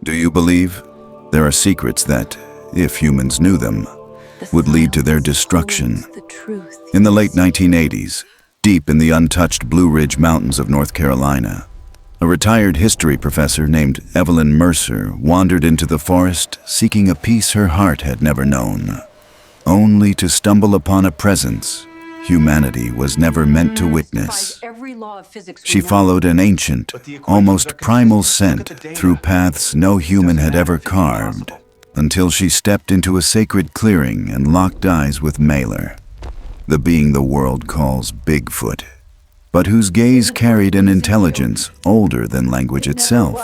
Do you believe there are secrets that, if humans knew them, would lead to their destruction? In the late 1980s, deep in the untouched Blue Ridge Mountains of North Carolina, a retired history professor named Evelyn Mercer wandered into the forest seeking a peace her heart had never known, only to stumble upon a presence humanity was never meant to witness. She followed an ancient, almost primal scent through paths no human had ever carved, until she stepped into a sacred clearing and locked eyes with Maelor, the being the world calls Bigfoot, but whose gaze carried an intelligence older than language itself.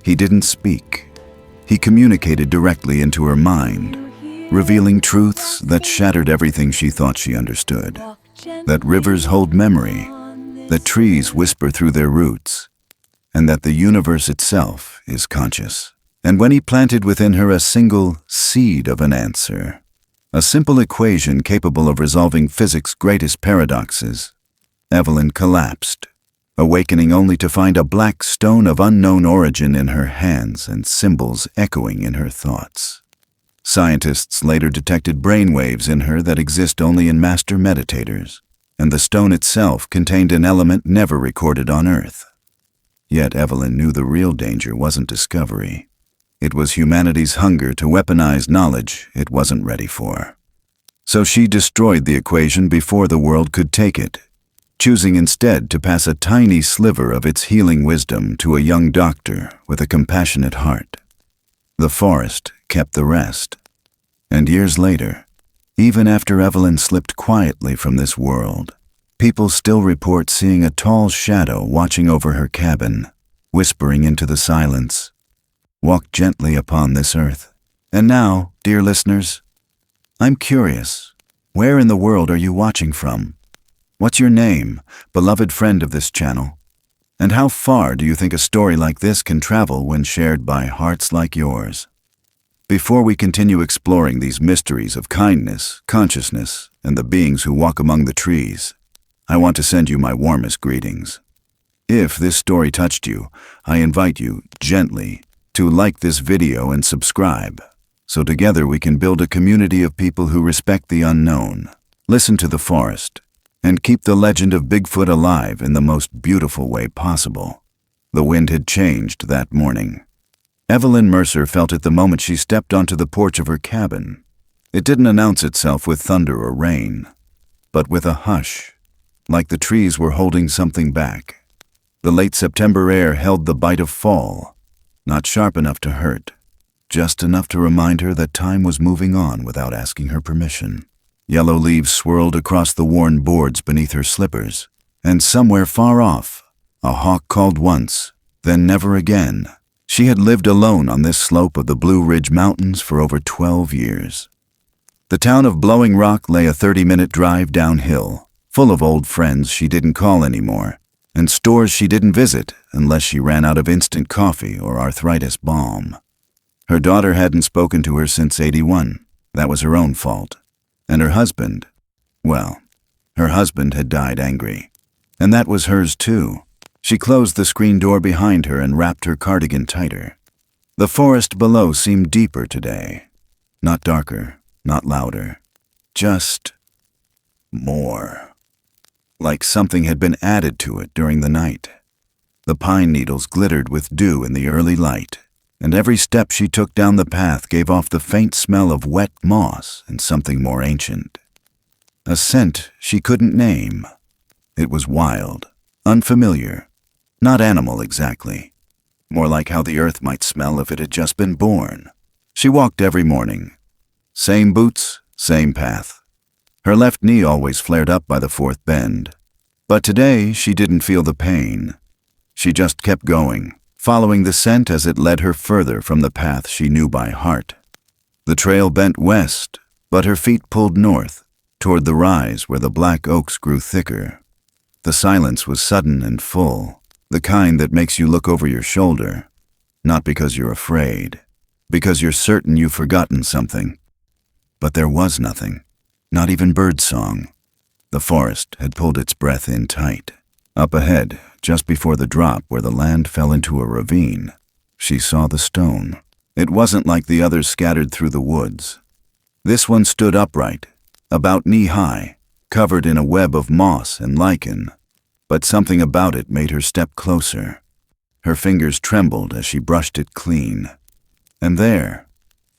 He didn't speak. He communicated directly into her mind, revealing truths that shattered everything she thought she understood. That rivers hold memory, that trees whisper through their roots, and that the universe itself is conscious. And when he planted within her a single seed of an answer, a simple equation capable of resolving physics' greatest paradoxes, Evelyn collapsed, awakening only to find a black stone of unknown origin in her hands and symbols echoing in her thoughts. Scientists later detected brainwaves in her that exist only in master meditators, and the stone itself contained an element never recorded on Earth. Yet Evelyn knew the real danger wasn't discovery. It was humanity's hunger to weaponize knowledge it wasn't ready for. So she destroyed the equation before the world could take it, choosing instead to pass a tiny sliver of its healing wisdom to a young doctor with a compassionate heart. The forest kept the rest. And years later, even after Evelyn slipped quietly from this world, people still report seeing a tall shadow watching over her cabin, whispering into the silence, "Walk gently upon this earth." And now, dear listeners, I'm curious, where in the world are you watching from? What's your name, beloved friend of this channel? And how far do you think a story like this can travel when shared by hearts like yours? Before we continue exploring these mysteries of kindness, consciousness, and the beings who walk among the trees, I want to send you my warmest greetings. If this story touched you, I invite you, gently, to like this video and subscribe, so together we can build a community of people who respect the unknown, listen to the forest, and keep the legend of Bigfoot alive in the most beautiful way possible. The wind had changed that morning. Evelyn Mercer felt it the moment she stepped onto the porch of her cabin. It didn't announce itself with thunder or rain, but with a hush, like the trees were holding something back. The late September air held the bite of fall, not sharp enough to hurt, just enough to remind her that time was moving on without asking her permission. Yellow leaves swirled across the worn boards beneath her slippers, and somewhere far off, a hawk called once, then never again. She had lived alone on this slope of the Blue Ridge Mountains for over 12 years. The town of Blowing Rock lay a 30-minute drive downhill, full of old friends she didn't call anymore, and stores she didn't visit unless she ran out of instant coffee or arthritis balm. Her daughter hadn't spoken to her since '81. That was her own fault. And her husband, well, her husband had died angry. And that was hers too. She closed the screen door behind her and wrapped her cardigan tighter. The forest below seemed deeper today. Not darker, not louder. Just more. Like something had been added to it during the night. The pine needles glittered with dew in the early light, and every step she took down the path gave off the faint smell of wet moss and something more ancient. A scent she couldn't name. It was wild, unfamiliar, not animal exactly. More like how the earth might smell if it had just been born. She walked every morning. Same boots, same path. Her left knee always flared up by the fourth bend. But today she didn't feel the pain. She just kept going, following the scent as it led her further from the path she knew by heart. The trail bent west, but her feet pulled north, toward the rise where the black oaks grew thicker. The silence was sudden and full, the kind that makes you look over your shoulder, not because you're afraid, because you're certain you've forgotten something. But there was nothing, not even birdsong. The forest had pulled its breath in tight. Up ahead, just before the drop where the land fell into a ravine, She saw the stone. It wasn't like the others scattered through the woods. This one stood upright, about knee-high, covered in a web of moss and lichen. But something about it made her step closer. Her fingers trembled as she brushed it clean. And there,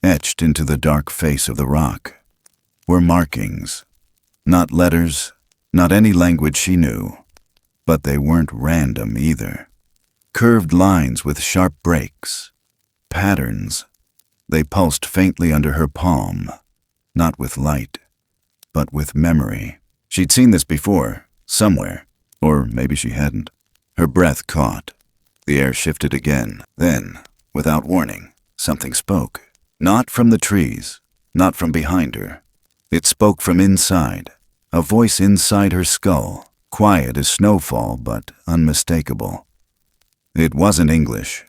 etched into the dark face of the rock, were markings. Not letters, not any language she knew. But they weren't random either. Curved lines with sharp breaks. Patterns. They pulsed faintly under her palm. Not with light, but with memory. She'd seen this before, somewhere. Or maybe she hadn't. Her breath caught. The air shifted again. Then, without warning, something spoke. Not from the trees, not from behind her. It spoke from inside, a voice inside her skull, quiet as snowfall but unmistakable. It wasn't English,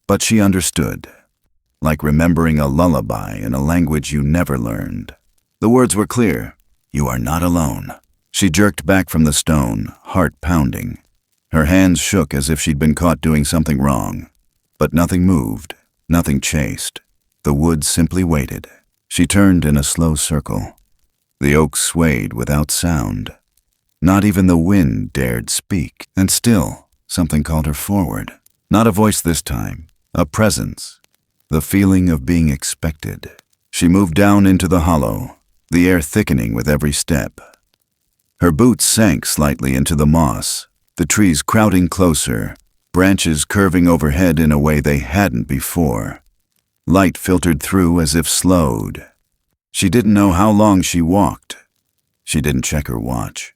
but she understood, like remembering a lullaby in a language you never learned. The words were clear. You are not alone. She jerked back from the stone, heart pounding. Her hands shook as if she'd been caught doing something wrong. But nothing moved, nothing chased. The woods simply waited. She turned in a slow circle. The oak swayed without sound. Not even the wind dared speak. And still, something called her forward. Not a voice this time, a presence. The feeling of being expected. She moved down into the hollow, the air thickening with every step. Her boots sank slightly into the moss, the trees crowding closer, branches curving overhead in a way they hadn't before. Light filtered through as if slowed. She didn't know how long she walked. She didn't check her watch.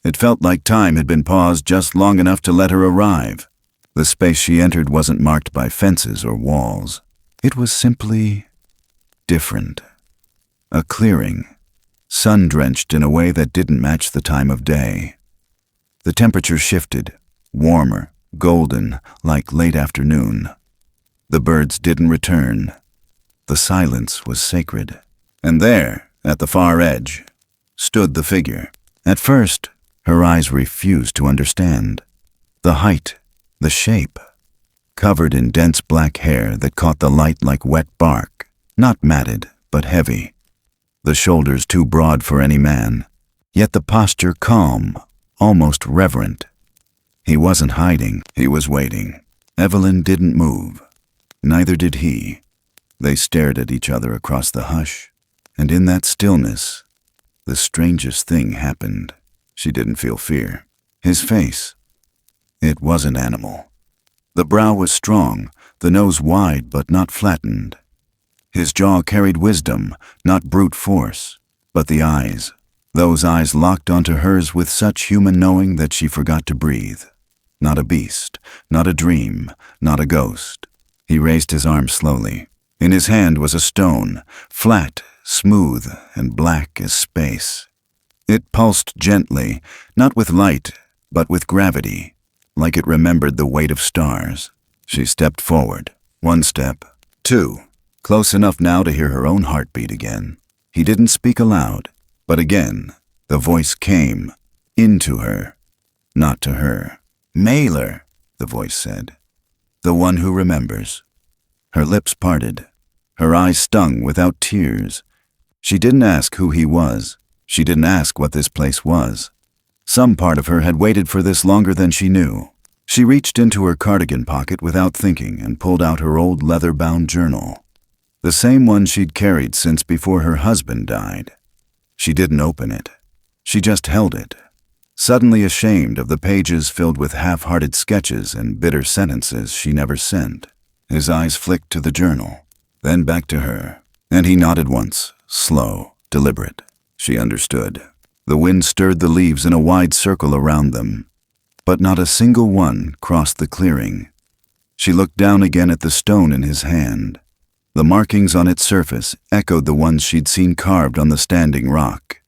It felt like time had been paused just long enough to let her arrive. The space she entered wasn't marked by fences or walls. It was simply different. A clearing. Sun-drenched in a way that didn't match the time of day. The temperature shifted, warmer, golden, like late afternoon. The birds didn't return. The silence was sacred. And there, at the far edge, stood the figure. At first, her eyes refused to understand. The height, the shape, covered in dense black hair that caught the light like wet bark, not matted, but heavy. The shoulders too broad for any man, yet the posture calm, almost reverent. He wasn't hiding, he was waiting. Evelyn didn't move. Neither did he. They stared at each other across the hush, and in that stillness, the strangest thing happened. She didn't feel fear. His face, it wasn't animal. The brow was strong, the nose wide but not flattened. His jaw carried wisdom, not brute force. But the eyes, those eyes locked onto hers with such human knowing that she forgot to breathe. Not a beast, not a dream, not a ghost. He raised his arm slowly. In his hand was a stone, flat, smooth, and black as space. It pulsed gently, not with light, but with gravity, like it remembered the weight of stars. She stepped forward. 1 step, 2. Close enough now to hear her own heartbeat again. He didn't speak aloud, but again, the voice came, into her, not to her. Maelor, the voice said. The one who remembers. Her lips parted. Her eyes stung without tears. She didn't ask who he was. She didn't ask what this place was. Some part of her had waited for this longer than she knew. She reached into her cardigan pocket without thinking and pulled out her old leather-bound journal. The same one she'd carried since before her husband died. She didn't open it. She just held it, suddenly ashamed of the pages filled with half-hearted sketches and bitter sentences she never sent. His eyes flicked to the journal, then back to her, and he nodded once, slow, deliberate. She understood. The wind stirred the leaves in a wide circle around them, but not a single one crossed the clearing. She looked down again at the stone in his hand. The markings on its surface echoed the ones she'd seen carved on the standing rock,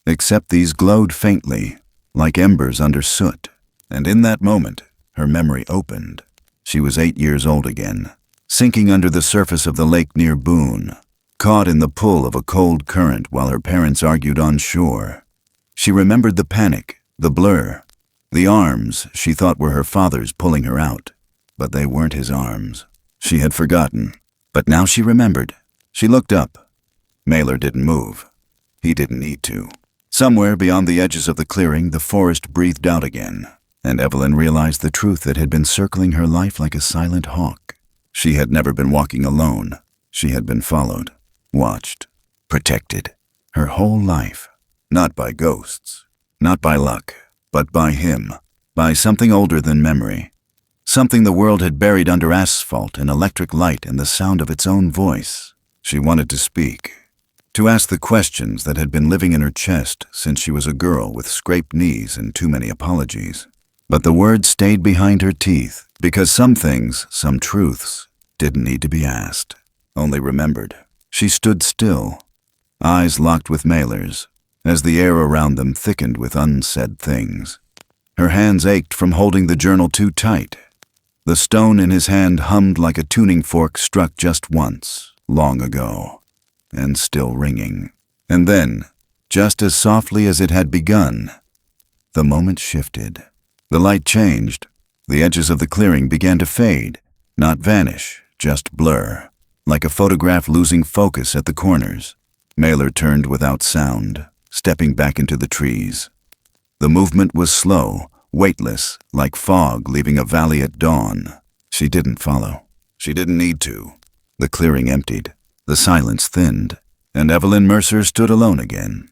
except these glowed faintly, like embers under soot. And in that moment, her memory opened. She was 8 years old again, sinking under the surface of the lake near Boone, caught in the pull of a cold current while her parents argued on shore. She remembered the panic, the blur, the arms she thought were her father's pulling her out, but they weren't his arms. She had forgotten, but now she remembered. She looked up. Maelor didn't move. He didn't need to. Somewhere beyond the edges of the clearing, the forest breathed out again, and Evelyn realized the truth that had been circling her life like a silent hawk. She had never been walking alone. She had been followed, watched, protected, her whole life. Not by ghosts, not by luck, but by him, by something older than memory. Something the world had buried under asphalt and electric light and the sound of its own voice. She wanted to speak, to ask the questions that had been living in her chest since she was a girl with scraped knees and too many apologies. But the words stayed behind her teeth, because some things, some truths, didn't need to be asked, only remembered. She stood still, eyes locked with Maelor's, as the air around them thickened with unsaid things. Her hands ached from holding the journal too tight. The stone in his hand hummed like a tuning fork struck just once, long ago, and still ringing. And then, just as softly as it had begun, the moment shifted. The light changed. The edges of the clearing began to fade, not vanish, just blur, like a photograph losing focus at the corners. Maelor turned without sound, stepping back into the trees. The movement was slow, weightless, like fog leaving a valley at dawn. She didn't follow. She didn't need to. The clearing emptied. The silence thinned, and Evelyn Mercer stood alone again.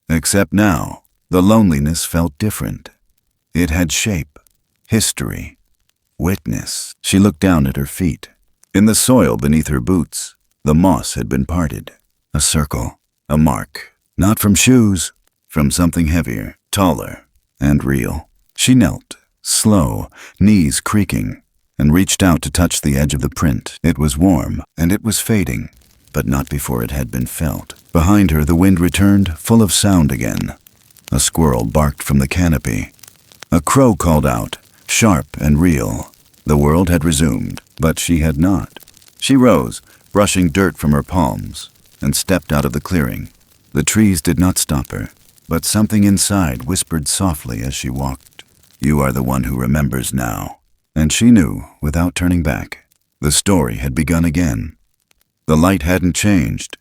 Except now, the loneliness felt different. It had shape, history, witness. She looked down at her feet. In the soil beneath her boots, the moss had been parted. A circle, a mark. Not from shoes, from something heavier, taller, and real. She knelt, slow, knees creaking, and reached out to touch the edge of the print. It was warm, and it was fading, but not before it had been felt. Behind her, the wind returned, full of sound again. A squirrel barked from the canopy. A crow called out, sharp and real. The world had resumed, but she had not. She rose, brushing dirt from her palms, and stepped out of the clearing. The trees did not stop her, but something inside whispered softly as she walked. You are the one who remembers now. And she knew, without turning back, the story had begun again. The light hadn't changed.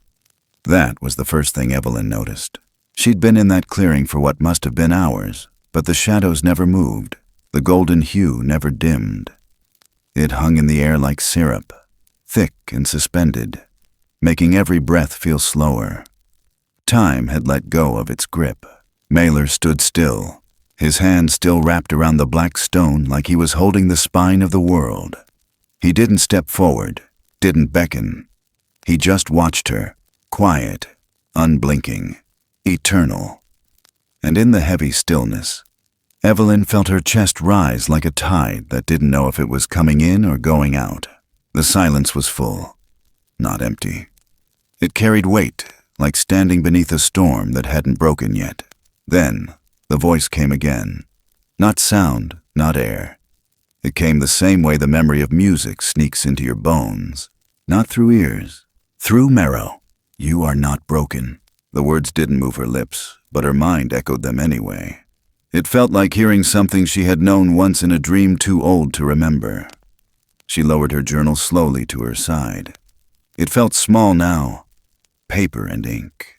That was the first thing Evelyn noticed. She'd been in that clearing for what must have been hours, but the shadows never moved. The golden hue never dimmed. It hung in the air like syrup, thick and suspended, making every breath feel slower. Time had let go of its grip. Maelor stood still, his hand still wrapped around the black stone like he was holding the spine of the world. He didn't step forward, didn't beckon. He just watched her, quiet, unblinking, eternal. And in the heavy stillness, Evelyn felt her chest rise like a tide that didn't know if it was coming in or going out. The silence was full, not empty. It carried weight, like standing beneath a storm that hadn't broken yet. Then, the voice came again. Not sound, not air. It came the same way the memory of music sneaks into your bones. Not through ears, through marrow. You are not broken. The words didn't move her lips, but her mind echoed them anyway. It felt like hearing something she had known once in a dream too old to remember. She lowered her journal slowly to her side. It felt small now. Paper and ink.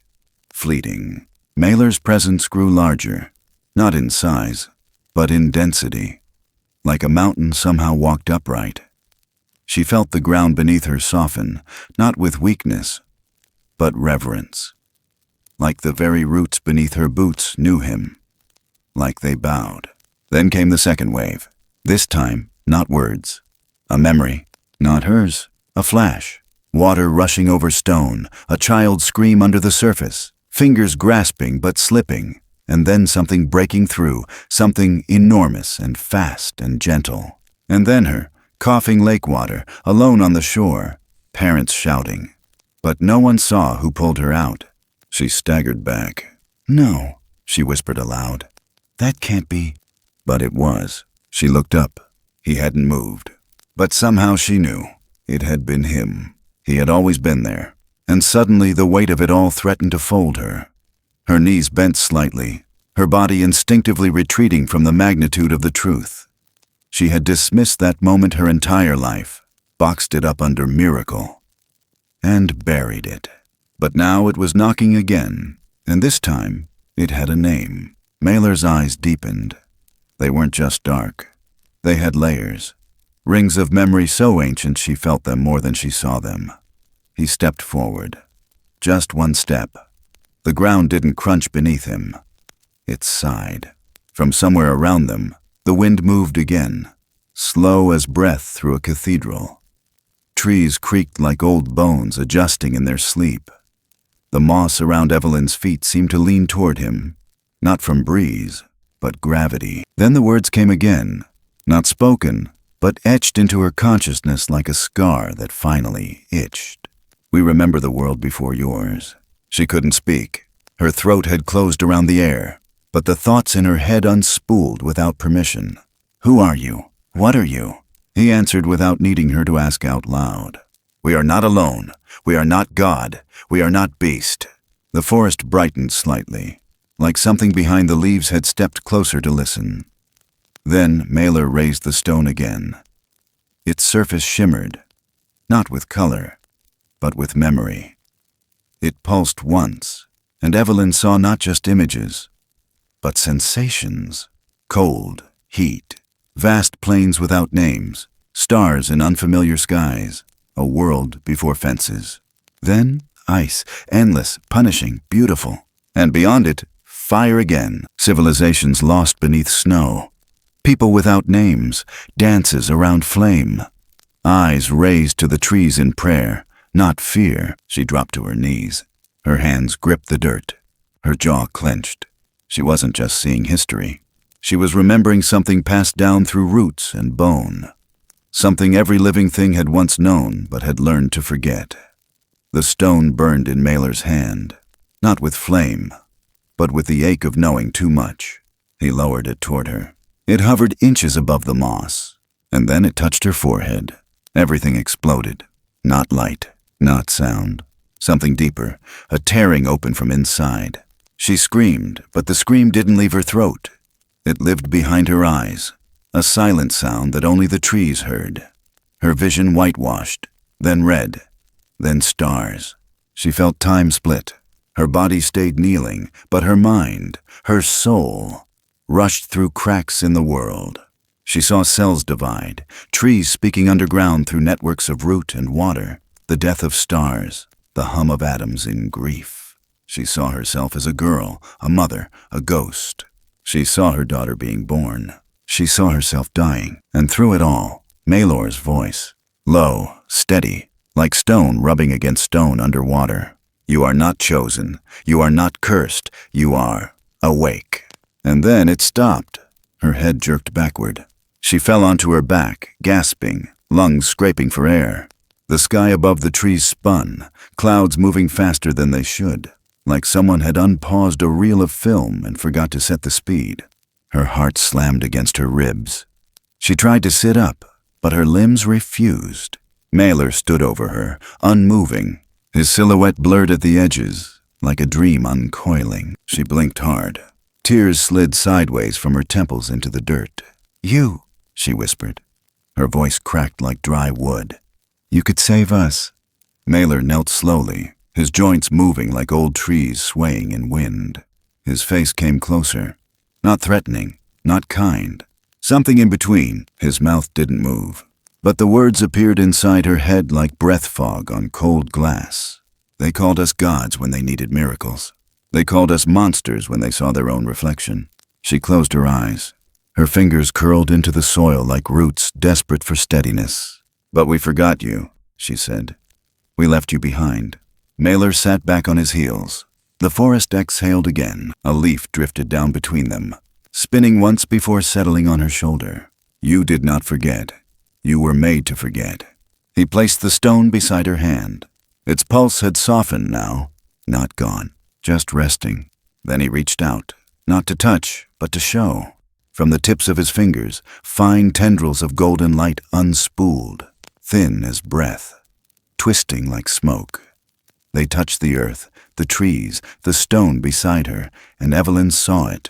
Fleeting. Maelor's presence grew larger, not in size, but in density. Like a mountain somehow walked upright. She felt the ground beneath her soften, not with weakness, but reverence. Like the very roots beneath her boots knew him. Like they bowed. Then came the second wave. This time, not words. A memory. Not hers. A flash. Water rushing over stone, a child's scream under the surface, fingers grasping but slipping, and then something breaking through, something enormous and fast and gentle. And then her, coughing lake water, alone on the shore, parents shouting. But no one saw who pulled her out. She staggered back. No, she whispered aloud. That can't be. But it was. She looked up. He hadn't moved. But somehow she knew. It had been him. He had always been there, and suddenly the weight of it all threatened to fold her. Her knees bent slightly, her body instinctively retreating from the magnitude of the truth. She had dismissed that moment her entire life, boxed it up under miracle, and buried it. But now it was knocking again, and this time it had a name. Maelor's eyes deepened. They weren't just dark. They had layers, rings of memory so ancient she felt them more than she saw them. He stepped forward. Just one step. The ground didn't crunch beneath him. It sighed. From somewhere around them, the wind moved again, slow as breath through a cathedral. Trees creaked like old bones adjusting in their sleep. The moss around Evelyn's feet seemed to lean toward him, not from breeze, but gravity. Then the words came again, not spoken, but etched into her consciousness like a scar that finally itched. We remember the world before yours. She couldn't speak. Her throat had closed around the air, but the thoughts in her head unspooled without permission. Who are you? What are you? He answered without needing her to ask out loud. We are not alone. We are not God. We are not beast. The forest brightened slightly, like something behind the leaves had stepped closer to listen. Then Maelor raised the stone again. Its surface shimmered, not with color, but with memory. It pulsed once, and Evelyn saw not just images, but sensations. Cold, heat, vast plains without names, stars in unfamiliar skies, a world before fences. Then ice, endless, punishing, beautiful. And beyond it, fire again, civilizations lost beneath snow. People without names, dances around flame. Eyes raised to the trees in prayer, not fear. She dropped to her knees. Her hands gripped the dirt. Her jaw clenched. She wasn't just seeing history. She was remembering something passed down through roots and bone. Something every living thing had once known but had learned to forget. The stone burned in Maelor's hand, not with flame, but with the ache of knowing too much. He lowered it toward her. It hovered inches above the moss, and then it touched her forehead. Everything exploded. Not light, not sound. Something deeper, a tearing open from inside. She screamed, but the scream didn't leave her throat. It lived behind her eyes, a silent sound that only the trees heard. Her vision whitewashed, then red, then stars. She felt time split. Her body stayed kneeling, but her mind, her soul, rushed through cracks in the world. She saw cells divide, trees speaking underground through networks of root and water, the death of stars, the hum of atoms in grief. She saw herself as a girl, a mother, a ghost. She saw her daughter being born. She saw herself dying, and through it all, Maelor's voice, low, steady, like stone rubbing against stone underwater. You are not chosen. You are not cursed. You are awake. And then it stopped. Her head jerked backward. She fell onto her back, gasping, lungs scraping for air. The sky above the trees spun, clouds moving faster than they should, like someone had unpaused a reel of film and forgot to set the speed. Her heart slammed against her ribs. She tried to sit up, but her limbs refused. Maelor stood over her, unmoving, his silhouette blurred at the edges, like a dream uncoiling. She blinked hard. Tears slid sideways from her temples into the dirt. You, she whispered. Her voice cracked like dry wood. You could save us. Maelor knelt slowly, his joints moving like old trees swaying in wind. His face came closer. Not threatening, not kind. Something in between. His mouth didn't move. But the words appeared inside her head like breath fog on cold glass. They called us gods when they needed miracles. They called us monsters when they saw their own reflection. She closed her eyes. Her fingers curled into the soil like roots desperate for steadiness. But we forgot you, she said. We left you behind. Maelor sat back on his heels. The forest exhaled again. A leaf drifted down between them, spinning once before settling on her shoulder. You did not forget. You were made to forget. He placed the stone beside her hand. Its pulse had softened now, not gone, just resting. Then he reached out, not to touch, but to show. From the tips of his fingers, fine tendrils of golden light unspooled, thin as breath, twisting like smoke. They touched the earth, the trees, the stone beside her, and Evelyn saw it.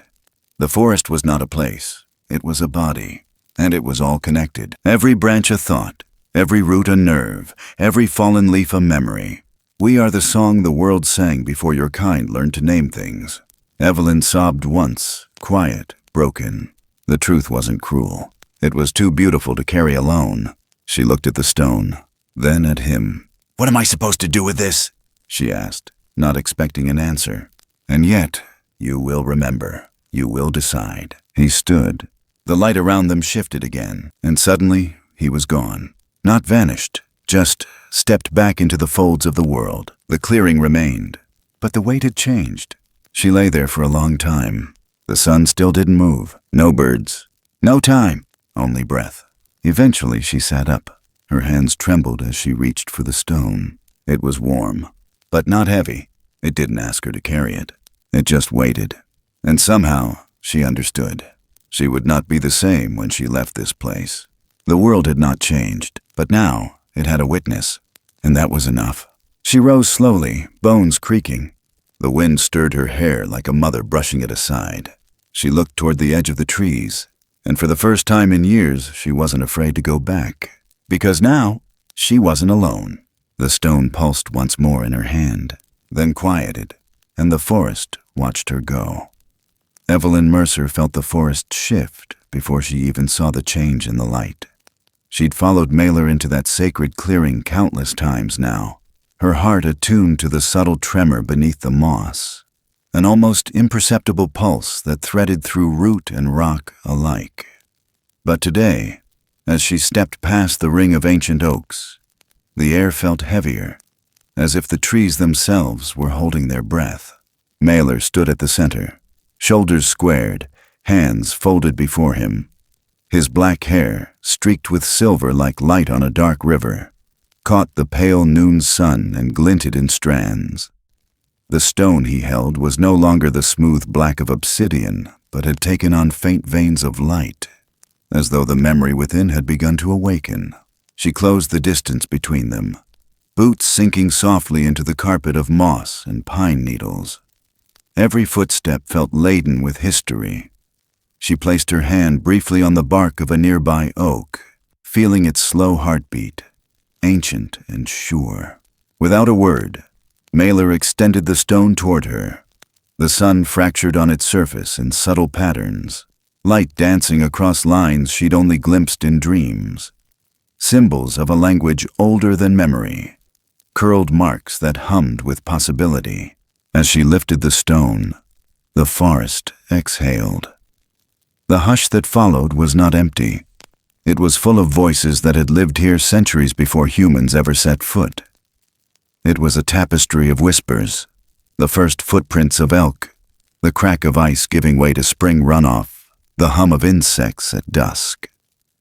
The forest was not a place. It was a body. And it was all connected. Every branch a thought, every root a nerve, every fallen leaf a memory. We are the song the world sang before your kind learned to name things. Evelyn sobbed once, quiet, broken. The truth wasn't cruel. It was too beautiful to carry alone. She looked at the stone, then at him. "What am I supposed to do with this?" she asked, not expecting an answer. "And yet, you will remember. You will decide." He stood. The light around them shifted again, and suddenly he was gone. Not vanished, just stepped back into the folds of the world. The clearing remained, but the weight had changed. She lay there for a long time. The sun still didn't move. No birds. No time. Only breath. Eventually she sat up. Her hands trembled as she reached for the stone. It was warm, but not heavy. It didn't ask her to carry it. It just waited. And somehow she understood. She would not be the same when she left this place. The world had not changed, but now it had a witness, and that was enough. She rose slowly, bones creaking. The wind stirred her hair like a mother brushing it aside. She looked toward the edge of the trees, and for the first time in years, she wasn't afraid to go back. Because now, she wasn't alone. The stone pulsed once more in her hand, then quieted, and the forest watched her go. Evelyn Mercer felt the forest shift before she even saw the change in the light. She'd followed Maelor into that sacred clearing countless times now, her heart attuned to the subtle tremor beneath the moss, an almost imperceptible pulse that threaded through root and rock alike. But today, as she stepped past the ring of ancient oaks, the air felt heavier, as if the trees themselves were holding their breath. Maelor stood at the center, shoulders squared, hands folded before him. His black hair, streaked with silver like light on a dark river, caught the pale noon sun and glinted in strands. The stone he held was no longer the smooth black of obsidian, but had taken on faint veins of light, as though the memory within had begun to awaken. She closed the distance between them, boots sinking softly into the carpet of moss and pine needles. Every footstep felt laden with history. She placed her hand briefly on the bark of a nearby oak, feeling its slow heartbeat, ancient and sure. Without a word, Maelor extended the stone toward her. The sun fractured on its surface in subtle patterns, light dancing across lines she'd only glimpsed in dreams. Symbols of a language older than memory, curled marks that hummed with possibility. As she lifted the stone, the forest exhaled. The hush that followed was not empty. It was full of voices that had lived here centuries before humans ever set foot. It was a tapestry of whispers, the first footprints of elk, the crack of ice giving way to spring runoff, the hum of insects at dusk.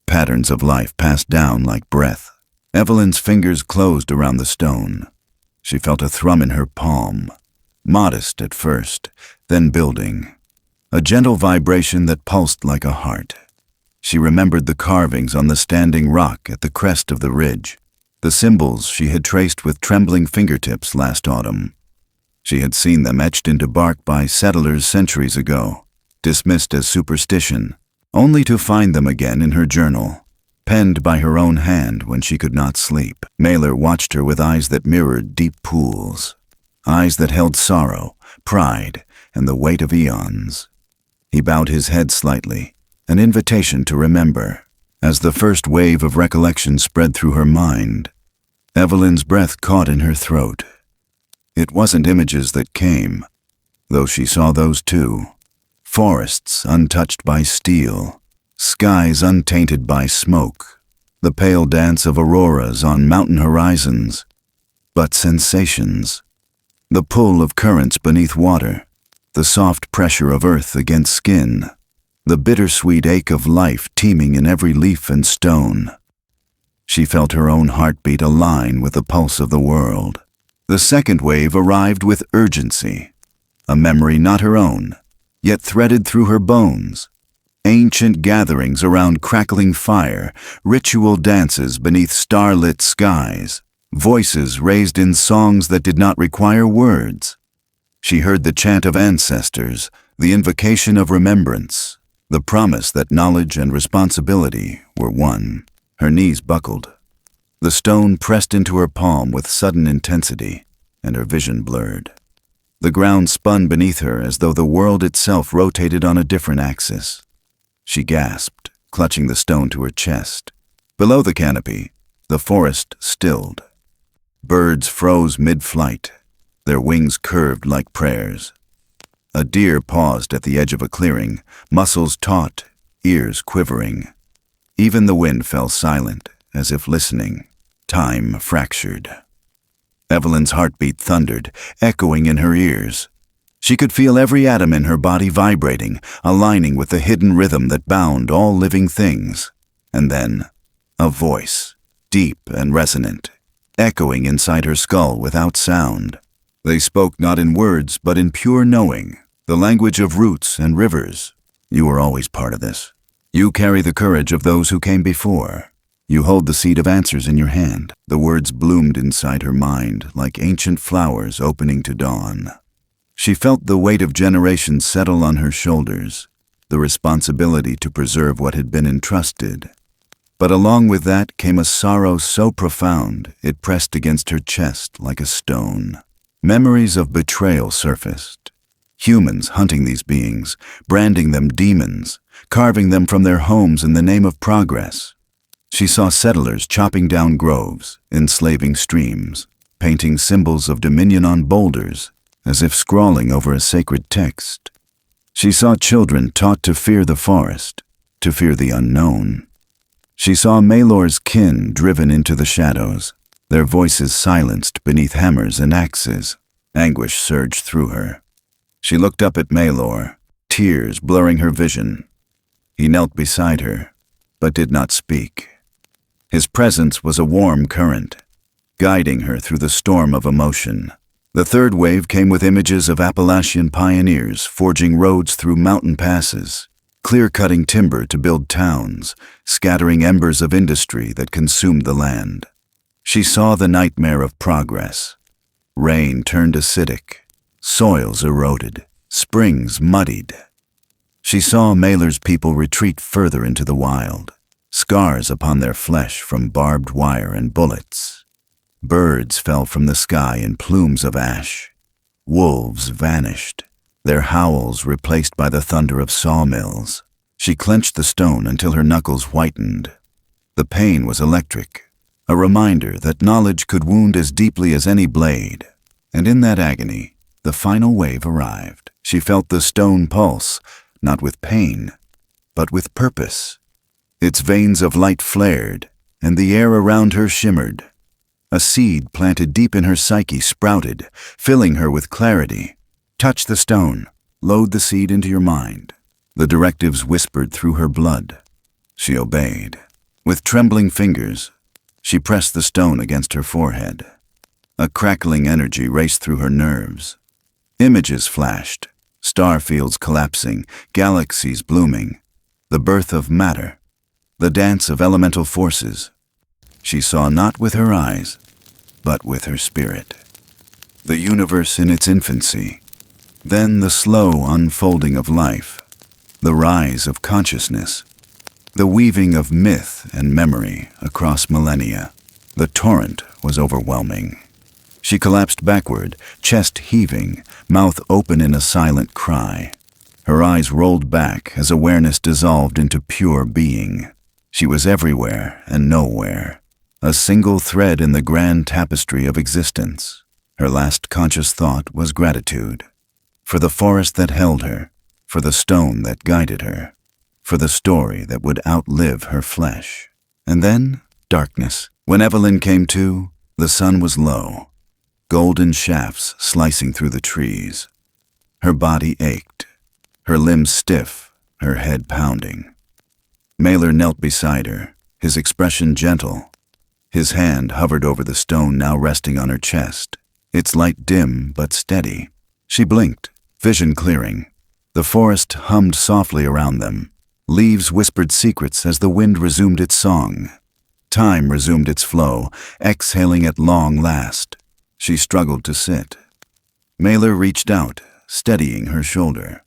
Patterns of life passed down like breath. Evelyn's fingers closed around the stone. She felt a thrum in her palm, modest at first, then building, a gentle vibration that pulsed like a heart. She remembered the carvings on the standing rock at the crest of the ridge, the symbols she had traced with trembling fingertips last autumn. She had seen them etched into bark by settlers centuries ago, dismissed as superstition, only to find them again in her journal, penned by her own hand when she could not sleep. Maelor watched her with eyes that mirrored deep pools, eyes that held sorrow, pride, and the weight of eons. He bowed his head slightly, an invitation to remember. As the first wave of recollection spread through her mind, Evelyn's breath caught in her throat. It wasn't images that came, though she saw those too. Forests untouched by steel, skies untainted by smoke, the pale dance of auroras on mountain horizons. But sensations, the pull of currents beneath water, the soft pressure of earth against skin, the bittersweet ache of life teeming in every leaf and stone. She felt her own heartbeat align with the pulse of the world. The second wave arrived with urgency, a memory not her own, yet threaded through her bones. Ancient gatherings around crackling fire, ritual dances beneath starlit skies, voices raised in songs that did not require words. She heard the chant of ancestors, the invocation of remembrance, the promise that knowledge and responsibility were one. Her knees buckled. The stone pressed into her palm with sudden intensity, and her vision blurred. The ground spun beneath her as though the world itself rotated on a different axis. She gasped, clutching the stone to her chest. Below the canopy, the forest stilled. Birds froze mid-flight, their wings curved like prayers. A deer paused at the edge of a clearing, muscles taut, ears quivering. Even the wind fell silent, as if listening. Time fractured. Evelyn's heartbeat thundered, echoing in her ears. She could feel every atom in her body vibrating, aligning with the hidden rhythm that bound all living things. And then, a voice, deep and resonant, echoing inside her skull without sound. They spoke not in words, but in pure knowing, the language of roots and rivers. You are always part of this. You carry the courage of those who came before. You hold the seed of answers in your hand. The words bloomed inside her mind like ancient flowers opening to dawn. She felt the weight of generations settle on her shoulders, the responsibility to preserve what had been entrusted. But along with that came a sorrow so profound it pressed against her chest like a stone. Memories of betrayal surfaced. Humans hunting these beings, branding them demons, carving them from their homes in the name of progress. She saw settlers chopping down groves, enslaving streams, painting symbols of dominion on boulders, as if scrawling over a sacred text. She saw children taught to fear the forest, to fear the unknown. She saw Maelor's kin driven into the shadows, their voices silenced beneath hammers and axes. Anguish surged through her. She looked up at Maelor, tears blurring her vision. He knelt beside her, but did not speak. His presence was a warm current, guiding her through the storm of emotion. The third wave came with images of Appalachian pioneers forging roads through mountain passes, clear-cutting timber to build towns, scattering embers of industry that consumed the land. She saw the nightmare of progress. Rain turned acidic, soils eroded, springs muddied. She saw Maelor's people retreat further into the wild, scars upon their flesh from barbed wire and bullets. Birds fell from the sky in plumes of ash. Wolves vanished, their howls replaced by the thunder of sawmills. She clenched the stone until her knuckles whitened. The pain was electric, a reminder that knowledge could wound as deeply as any blade. And in that agony, the final wave arrived. She felt the stone pulse, not with pain, but with purpose. Its veins of light flared, and the air around her shimmered. A seed planted deep in her psyche sprouted, filling her with clarity. Touch the stone. Load the seed into your mind. The directives whispered through her blood. She obeyed. With trembling fingers, she pressed the stone against her forehead. A crackling energy raced through her nerves. Images flashed, star fields collapsing, galaxies blooming. The birth of matter. The dance of elemental forces. She saw not with her eyes, but with her spirit. The universe in its infancy. Then the slow unfolding of life. The rise of consciousness. The weaving of myth and memory across millennia. The torrent was overwhelming. She collapsed backward, chest heaving, mouth open in a silent cry. Her eyes rolled back as awareness dissolved into pure being. She was everywhere and nowhere, a single thread in the grand tapestry of existence. Her last conscious thought was gratitude, for the forest that held her, for the stone that guided her, for the story that would outlive her flesh. And then, darkness. When Evelyn came to, the sun was low, golden shafts slicing through the trees. Her body ached, her limbs stiff, her head pounding. Maelor knelt beside her, his expression gentle. His hand hovered over the stone now resting on her chest, its light dim but steady. She blinked, vision clearing. The forest hummed softly around them. Leaves whispered secrets as the wind resumed its song. Time resumed its flow, exhaling at long last. She struggled to sit. Maelor reached out, steadying her shoulder.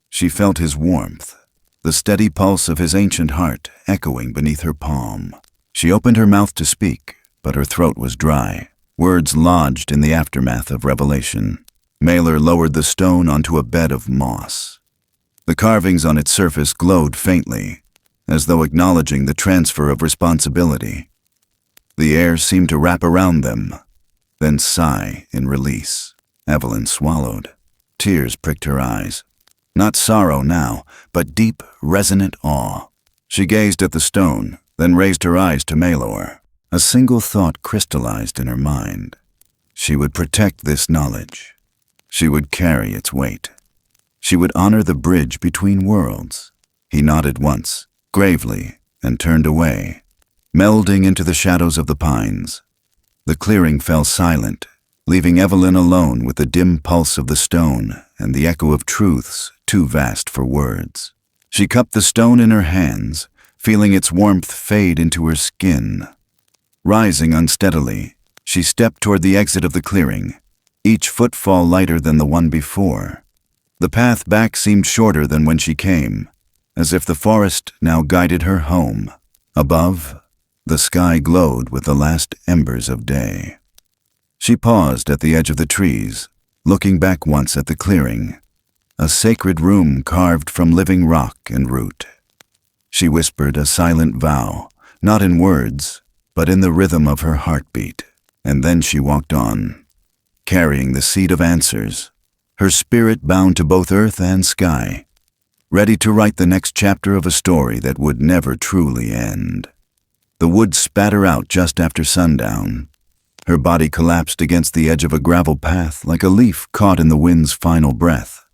She felt his warmth, the steady pulse of his ancient heart echoing beneath her palm. She opened her mouth to speak, but her throat was dry. Words lodged in the aftermath of revelation. Maelor lowered the stone onto a bed of moss. The carvings on its surface glowed faintly, as though acknowledging the transfer of responsibility. The air seemed to wrap around them, then sigh in release. Evelyn swallowed. Tears pricked her eyes. Not sorrow now, but deep, resonant awe. She gazed at the stone, then raised her eyes to Maelor. A single thought crystallized in her mind. She would protect this knowledge. She would carry its weight. She would honor the bridge between worlds. He nodded once, gravely, and turned away, melding into the shadows of the pines. The clearing fell silent, leaving Evelyn alone with the dim pulse of the stone and the echo of truths too vast for words. She cupped the stone in her hands, feeling its warmth fade into her skin. Rising unsteadily, she stepped toward the exit of the clearing, each footfall lighter than the one before. The path back seemed shorter than when she came, as if the forest now guided her home. Above, the sky glowed with the last embers of day. She paused at the edge of the trees, looking back once at the clearing, a sacred room carved from living rock and root. She whispered a silent vow, not in words, but in the rhythm of her heartbeat, and then she walked on, carrying the seed of answers, her spirit bound to both earth and sky, ready to write the next chapter of a story that would never truly end. The woods spat her out just after sundown. Her body collapsed against the edge of a gravel path like a leaf caught in the wind's final breath.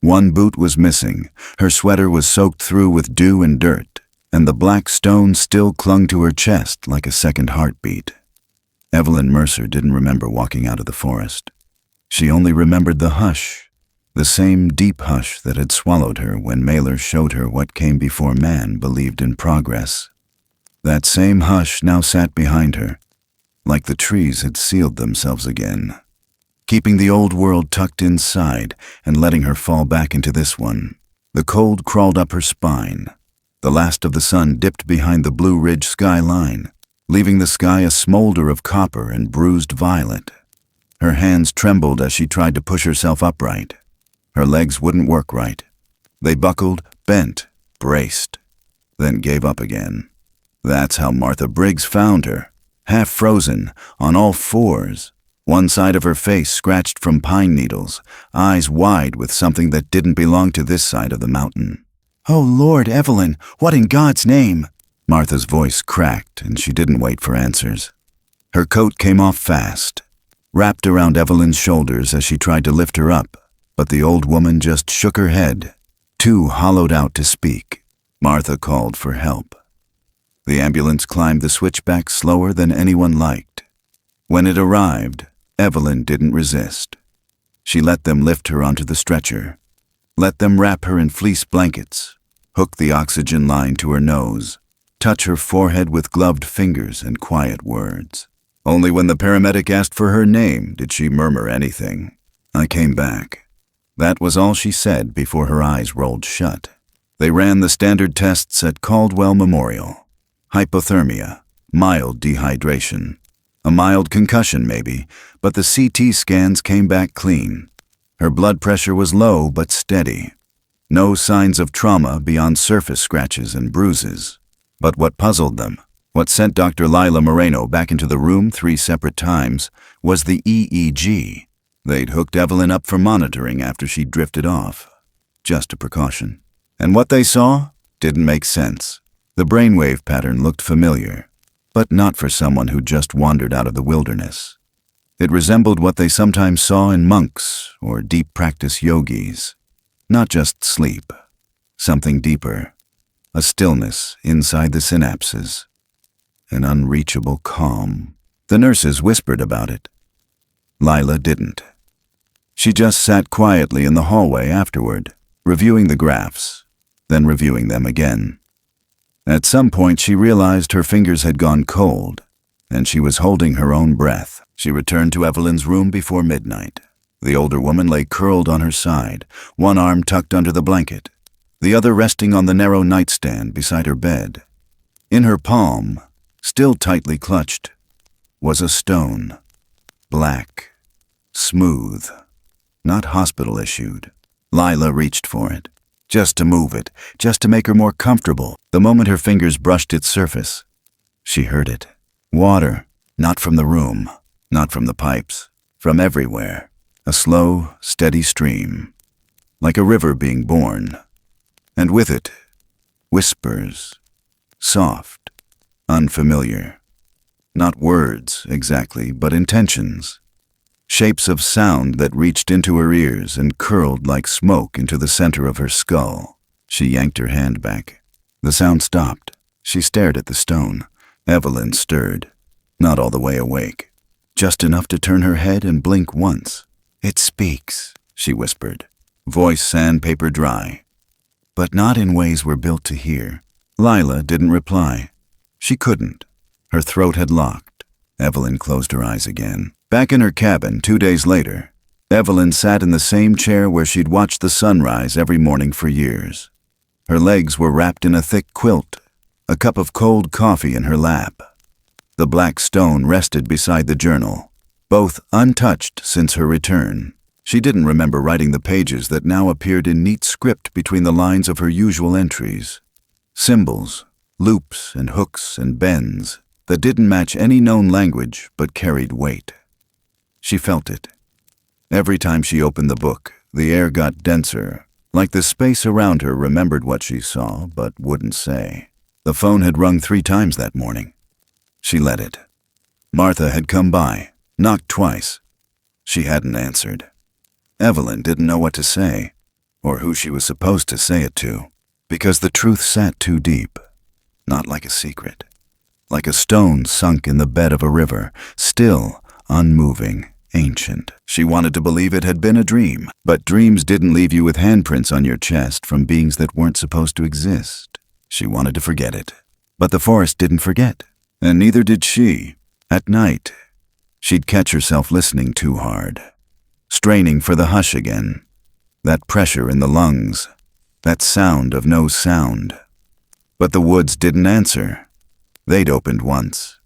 One boot was missing, her sweater was soaked through with dew and dirt, and the black stone still clung to her chest like a second heartbeat. Evelyn Mercer didn't remember walking out of the forest. She only remembered the hush, the same deep hush that had swallowed her when Maelor showed her what came before man believed in progress. That same hush now sat behind her, like the trees had sealed themselves again, keeping the old world tucked inside and letting her fall back into this one. The cold crawled up her spine. The last of the sun dipped behind the Blue Ridge skyline, leaving the sky a smolder of copper and bruised violet. Her hands trembled as she tried to push herself upright. Her legs wouldn't work right. They buckled, bent, braced, then gave up again. That's how Martha Briggs found her, half frozen, on all fours, one side of her face scratched from pine needles, eyes wide with something that didn't belong to this side of the mountain. "Oh, Lord, Evelyn, what in God's name?" Martha's voice cracked, and she didn't wait for answers. Her coat came off fast, wrapped around Evelyn's shoulders as she tried to lift her up, but the old woman just shook her head, too hollowed out to speak. Martha called for help. The ambulance climbed the switchback slower than anyone liked. When it arrived, Evelyn didn't resist. She let them lift her onto the stretcher, let them wrap her in fleece blankets, hook the oxygen line to her nose, touch her forehead with gloved fingers and quiet words. Only when the paramedic asked for her name did she murmur anything. "I came back." That was all she said before her eyes rolled shut. They ran the standard tests at Caldwell Memorial. Hypothermia, mild dehydration, a mild concussion maybe, but the CT scans came back clean. Her blood pressure was low but steady. No signs of trauma beyond surface scratches and bruises. But what puzzled them, what sent Dr. Lila Moreno back into the room 3 separate times, was the EEG. They'd hooked Evelyn up for monitoring after she drifted off. Just a precaution. And what they saw didn't make sense. The brainwave pattern looked familiar, but not for someone who just wandered out of the wilderness. It resembled what they sometimes saw in monks or deep practice yogis. Not just sleep, something deeper, a stillness inside the synapses, an unreachable calm. The nurses whispered about it. Lila didn't. She just sat quietly in the hallway afterward, reviewing the graphs, then reviewing them again. At some point she realized her fingers had gone cold, and she was holding her own breath. She returned to Evelyn's room before midnight. The older woman lay curled on her side, one arm tucked under the blanket, the other resting on the narrow nightstand beside her bed. In her palm, still tightly clutched, was a stone. Black. Smooth. Not hospital-issued. Lila reached for it. Just to move it, just to make her more comfortable. The moment her fingers brushed its surface, she heard it. Water. Not from the room. Not from the pipes. From everywhere. A slow, steady stream. Like a river being born. And with it, whispers. Soft. Unfamiliar. Not words, exactly, but intentions. Shapes of sound that reached into her ears and curled like smoke into the center of her skull. She yanked her hand back. The sound stopped. She stared at the stone. Evelyn stirred. Not all the way awake. Just enough to turn her head and blink once. "It speaks," she whispered. Voice sandpaper dry. But not in ways we're built to hear. Lila didn't reply. She couldn't. Her throat had locked. Evelyn closed her eyes again. Back in her cabin 2 days later, Evelyn sat in the same chair where she'd watched the sunrise every morning for years. Her legs were wrapped in a thick quilt, a cup of cold coffee in her lap. The black stone rested beside the journal, both untouched since her return. She didn't remember writing the pages that now appeared in neat script between the lines of her usual entries. Symbols, loops and hooks and bends that didn't match any known language but carried weight. She felt it. Every time she opened the book, the air got denser, like the space around her remembered what she saw but wouldn't say. The phone had rung 3 times that morning. She let it. Martha had come by, knocked twice. She hadn't answered. Evelyn didn't know what to say, or who she was supposed to say it to, because the truth sat too deep. Not like a secret. Like a stone sunk in the bed of a river, still, unmoving, ancient. She wanted to believe it had been a dream, but dreams didn't leave you with handprints on your chest from beings that weren't supposed to exist. She wanted to forget it. But the forest didn't forget, and neither did she. At night, she'd catch herself listening too hard, straining for the hush again, that pressure in the lungs, that sound of no sound. But the woods didn't answer. They'd opened once.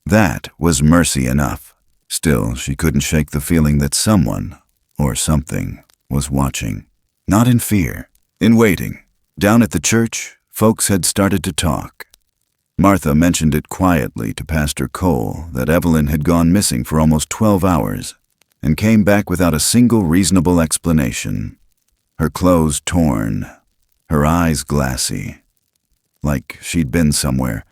That was mercy enough. Still, she couldn't shake the feeling that someone, or something, was watching. Not in fear, in waiting. Down at the church, folks had started to talk. Martha mentioned it quietly to Pastor Cole that Evelyn had gone missing for almost 12 hours and came back without a single reasonable explanation. Her clothes torn, her eyes glassy, like she'd been somewhere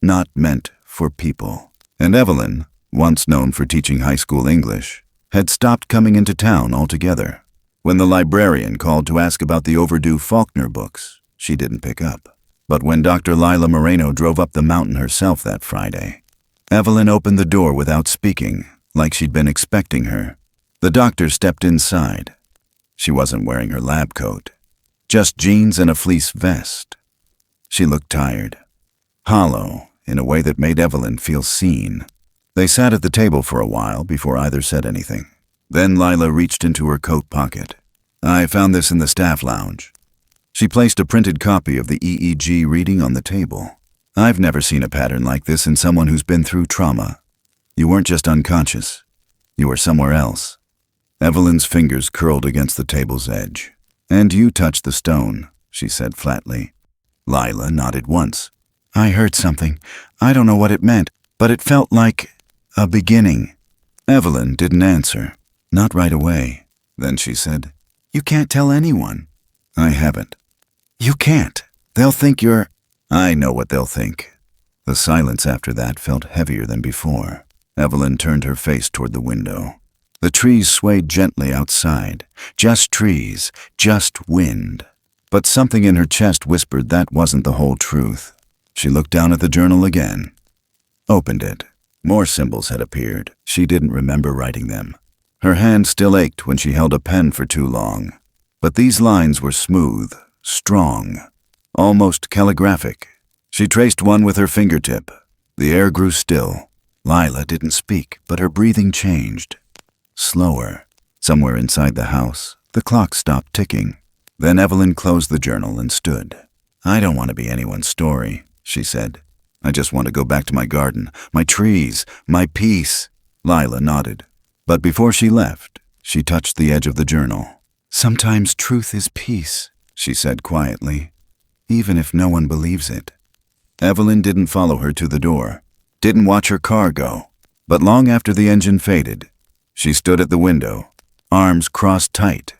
not meant for people. And Evelyn, once known for teaching high school English, had stopped coming into town altogether. When the librarian called to ask about the overdue Faulkner books, she didn't pick up. But when Dr. Lila Moreno drove up the mountain herself that Friday, Evelyn opened the door without speaking, like she'd been expecting her. The doctor stepped inside. She wasn't wearing her lab coat, just jeans and a fleece vest. She looked tired, hollow, in a way that made Evelyn feel seen. They sat at the table for a while before either said anything. Then Lila reached into her coat pocket. "I found this in the staff lounge." She placed a printed copy of the EEG reading on the table. "I've never seen a pattern like this in someone who's been through trauma. You weren't just unconscious. You were somewhere else." Evelyn's fingers curled against the table's edge. "And you touched the stone," she said flatly. Lila nodded once. "I heard something. I don't know what it meant, but it felt like a beginning." Evelyn didn't answer. Not right away. Then she said, "You can't tell anyone." "I haven't." "You can't. They'll think you're—" "I know what they'll think." The silence after that felt heavier than before. Evelyn turned her face toward the window. The trees swayed gently outside. Just trees, just wind. But something in her chest whispered that wasn't the whole truth. She looked down at the journal again. Opened it. More symbols had appeared. She didn't remember writing them. Her hand still ached when she held a pen for too long. But these lines were smooth, strong, almost calligraphic. She traced one with her fingertip. The air grew still. Lila didn't speak, but her breathing changed. Slower. Somewhere inside the house, the clock stopped ticking. Then Evelyn closed the journal and stood. "I don't want to be anyone's story," she said. I just want to go back to my garden, my trees, my peace. Lila nodded. But before she left, she touched the edge of the journal. Sometimes truth is peace, she said quietly, even if no one believes it. Evelyn didn't follow her to the door, didn't watch her car go, but long after the engine faded, she stood at the window, arms crossed tight,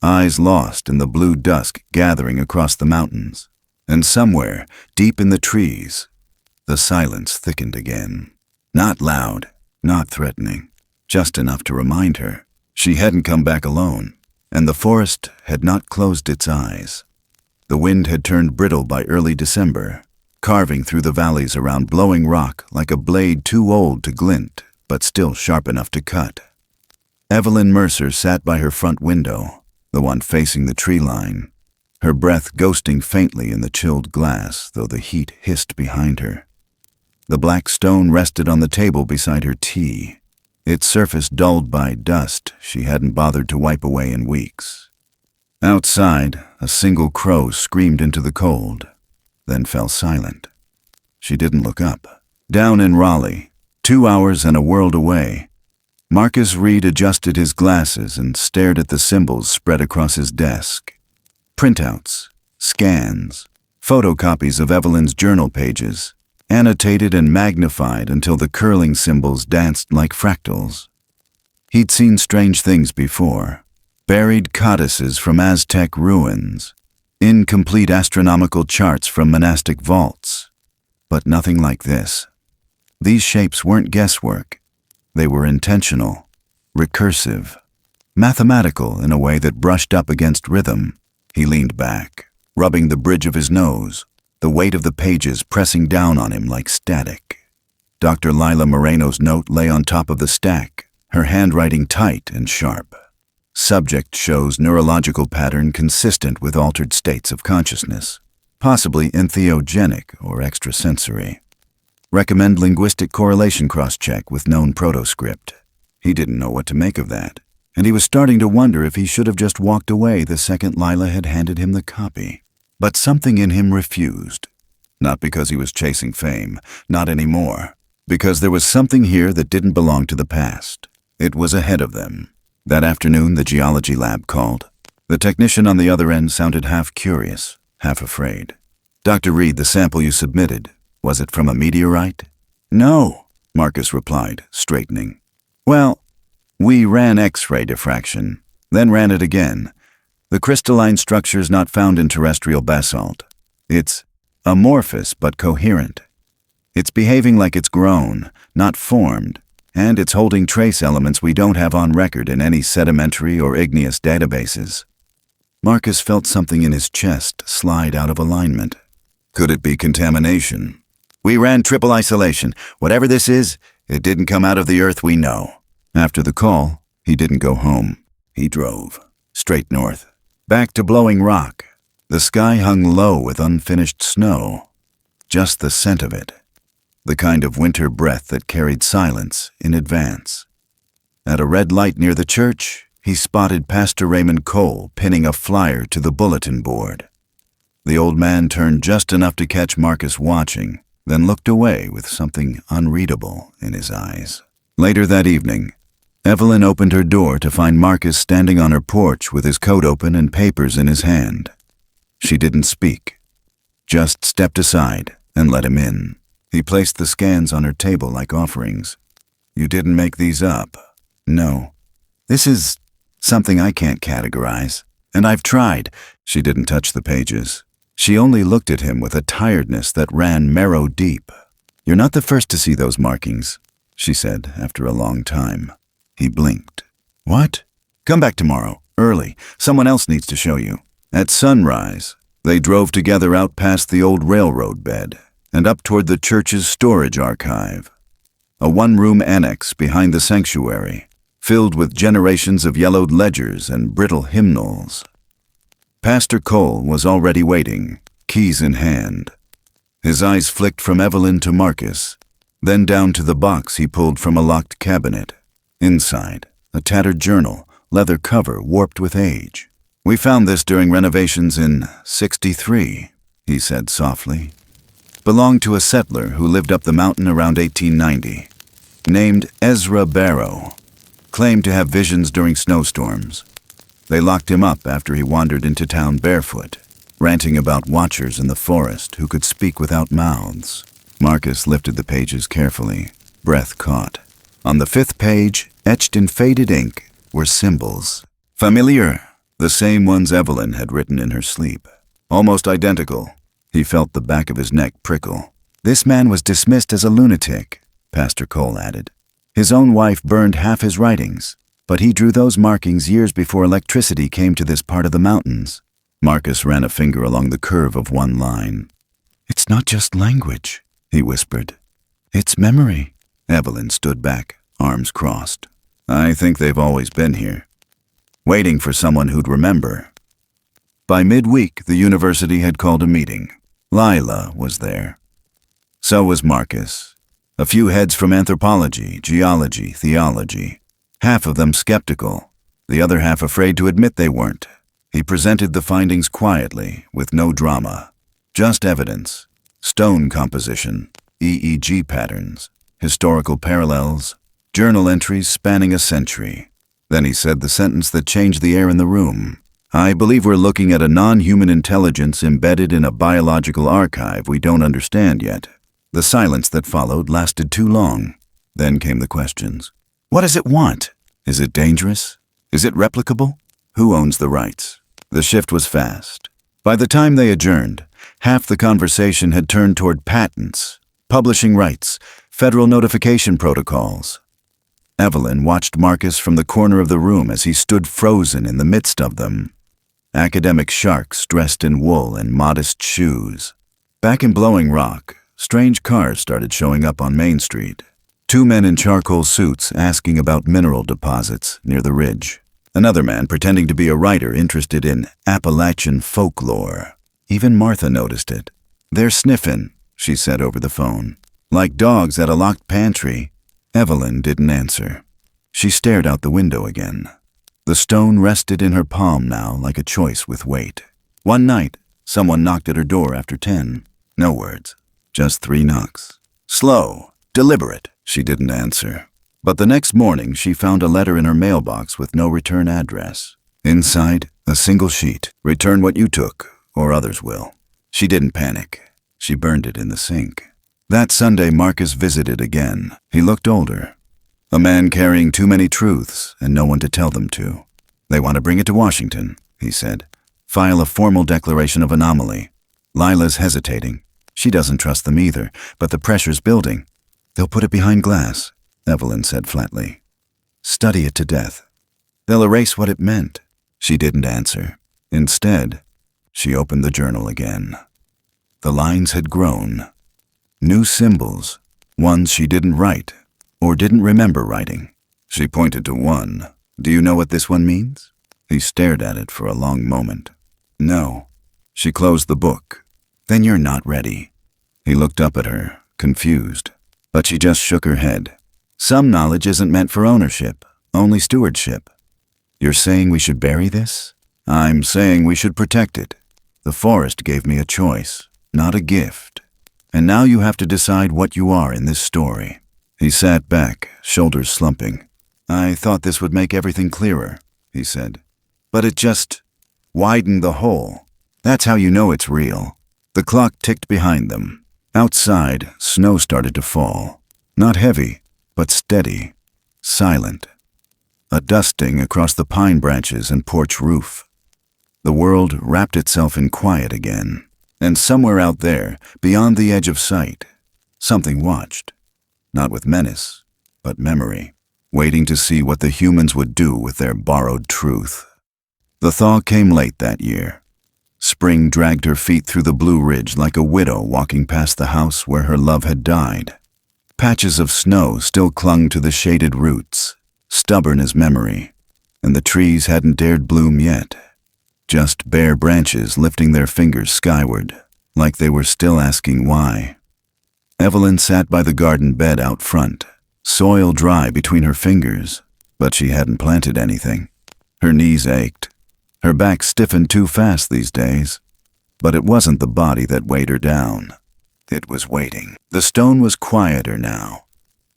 eyes lost in the blue dusk gathering across the mountains. And somewhere, deep in the trees, the silence thickened again. Not loud, not threatening, just enough to remind her she hadn't come back alone, and the forest had not closed its eyes. The wind had turned brittle by early December, carving through the valleys around Blowing Rock like a blade too old to glint, but still sharp enough to cut. Evelyn Mercer sat by her front window, the one facing the tree line, her breath ghosting faintly in the chilled glass, though the heat hissed behind her. The black stone rested on the table beside her tea, its surface dulled by dust she hadn't bothered to wipe away in weeks. Outside, a single crow screamed into the cold, then fell silent. She didn't look up. Down in Raleigh, 2 hours and a world away, Marcus Reed adjusted his glasses and stared at the symbols spread across his desk. Printouts, scans, photocopies of Evelyn's journal pages, annotated and magnified until the curling symbols danced like fractals. He'd seen strange things before. Buried codices from Aztec ruins, incomplete astronomical charts from monastic vaults. But nothing like this. These shapes weren't guesswork. They were intentional, recursive, mathematical in a way that brushed up against rhythm. He leaned back, rubbing the bridge of his nose, the weight of the pages pressing down on him like static. Dr. Lila Moreno's note lay on top of the stack, her handwriting tight and sharp. Subject shows neurological pattern consistent with altered states of consciousness, possibly entheogenic or extrasensory. Recommend linguistic correlation cross-check with known proto-script. He didn't know what to make of that, and he was starting to wonder if he should have just walked away the second Lila had handed him the copy. But something in him refused. Not because he was chasing fame, not anymore. Because there was something here that didn't belong to the past. It was ahead of them. That afternoon, the geology lab called. The technician on the other end sounded half curious, half afraid. Dr. Reed, the sample you submitted, was it from a meteorite? No, Marcus replied, straightening. Well, we ran X-ray diffraction, then ran it again. The crystalline structure's not found in terrestrial basalt. It's amorphous but coherent. It's behaving like it's grown, not formed, and it's holding trace elements we don't have on record in any sedimentary or igneous databases. Marcus felt something in his chest slide out of alignment. Could it be contamination? We ran triple isolation. Whatever this is, it didn't come out of the earth we know. After the call, he didn't go home. He drove, straight north, back to Blowing Rock. The sky hung low with unfinished snow. Just the scent of it. The kind of winter breath that carried silence in advance. At a red light near the church, he spotted Pastor Raymond Cole pinning a flyer to the bulletin board. The old man turned just enough to catch Marcus watching, then looked away with something unreadable in his eyes. Later that evening, Evelyn opened her door to find Marcus standing on her porch with his coat open and papers in his hand. She didn't speak, just stepped aside and let him in. He placed the scans on her table like offerings. You didn't make these up. No. This is something I can't categorize. And I've tried. She didn't touch the pages. She only looked at him with a tiredness that ran marrow deep. You're not the first to see those markings, she said after a long time. He blinked. What? Come back tomorrow, early. Someone else needs to show you. At sunrise, they drove together out past the old railroad bed and up toward the church's storage archive, a one-room annex behind the sanctuary, filled with generations of yellowed ledgers and brittle hymnals. Pastor Cole was already waiting, keys in hand. His eyes flicked from Evelyn to Marcus, then down to the box he pulled from a locked cabinet. Inside, a tattered journal, leather cover warped with age. We found this during renovations in '63, he said softly. belonged to a settler who lived up the mountain around 1890, named Ezra Barrow, claimed to have visions during snowstorms. They locked him up after he wandered into town barefoot, ranting about watchers in the forest who could speak without mouths. Marcus lifted the pages carefully, breath caught. On the 5th page, etched in faded ink, were symbols. Familiar, the same ones Evelyn had written in her sleep. Almost identical. He felt the back of his neck prickle. This man was dismissed as a lunatic, Pastor Cole added. His own wife burned half his writings, but he drew those markings years before electricity came to this part of the mountains. Marcus ran a finger along the curve of one line. "It's not just language," he whispered. "It's memory." Evelyn stood back, arms crossed. "I think they've always been here, waiting for someone who'd remember." By midweek, the university had called a meeting. Lila was there. So was Marcus. A few heads from anthropology, geology, theology. Half of them skeptical, the other half afraid to admit they weren't. He presented the findings quietly, with no drama. Just evidence. Stone composition, EEG patterns, historical parallels, journal entries spanning a century. Then he said the sentence that changed the air in the room. "I believe we're looking at a non-human intelligence embedded in a biological archive we don't understand yet." The silence that followed lasted too long. Then came the questions. What does it want? Is it dangerous? Is it replicable? Who owns the rights? The shift was fast. By the time they adjourned, half the conversation had turned toward patents, publishing rights, federal notification protocols. Evelyn watched Marcus from the corner of the room as he stood frozen in the midst of them. Academic sharks dressed in wool and modest shoes. Back in Blowing Rock, strange cars started showing up on Main Street. 2 men in charcoal suits asking about mineral deposits near the ridge. Another man pretending to be a writer interested in Appalachian folklore. Even Martha noticed it. "They're sniffing," she said over the phone. "Like dogs at a locked pantry." Evelyn didn't answer. She stared out the window again. The stone rested in her palm now like a choice with weight. One night, someone knocked at her door after 10. No words, just 3 knocks. Slow, deliberate. She didn't answer. But the next morning, she found a letter in her mailbox with no return address. Inside, a single sheet. "Return what you took, or others will." She didn't panic. She burned it in the sink. That Sunday, Marcus visited again. He looked older. A man carrying too many truths and no one to tell them to. "They want to bring it to Washington," he said. "File a formal declaration of anomaly." Lila's hesitating. She doesn't trust them either, but the pressure's building. "They'll put it behind glass," Evelyn said flatly. "Study it to death. They'll erase what it meant." She didn't answer. Instead, she opened the journal again. The lines had grown. New symbols, ones she didn't write, or didn't remember writing. She pointed to one. "Do you know what this one means?" He stared at it for a long moment. "No." She closed the book. "Then you're not ready." He looked up at her, confused, but she just shook her head. "Some knowledge isn't meant for ownership, only stewardship." "You're saying we should bury this?" "I'm saying we should protect it. The forest gave me a choice, not a gift. And now you have to decide what you are in this story." He sat back, shoulders slumping. "I thought this would make everything clearer," he said. "But it just widened the hole. That's how you know it's real." The clock ticked behind them. Outside, snow started to fall. Not heavy, but steady, silent. A dusting across the pine branches and porch roof. The world wrapped itself in quiet again. And somewhere out there, beyond the edge of sight, something watched. Not with menace, but memory, waiting to see what the humans would do with their borrowed truth. The thaw came late that year. Spring dragged her feet through the Blue Ridge like a widow walking past the house where her love had died. Patches of snow still clung to the shaded roots, stubborn as memory, and the trees hadn't dared bloom yet. Just bare branches lifting their fingers skyward, like they were still asking why. Evelyn sat by the garden bed out front, soil dry between her fingers, but she hadn't planted anything. Her knees ached. Her back stiffened too fast these days, but it wasn't the body that weighed her down. It was waiting. The stone was quieter now.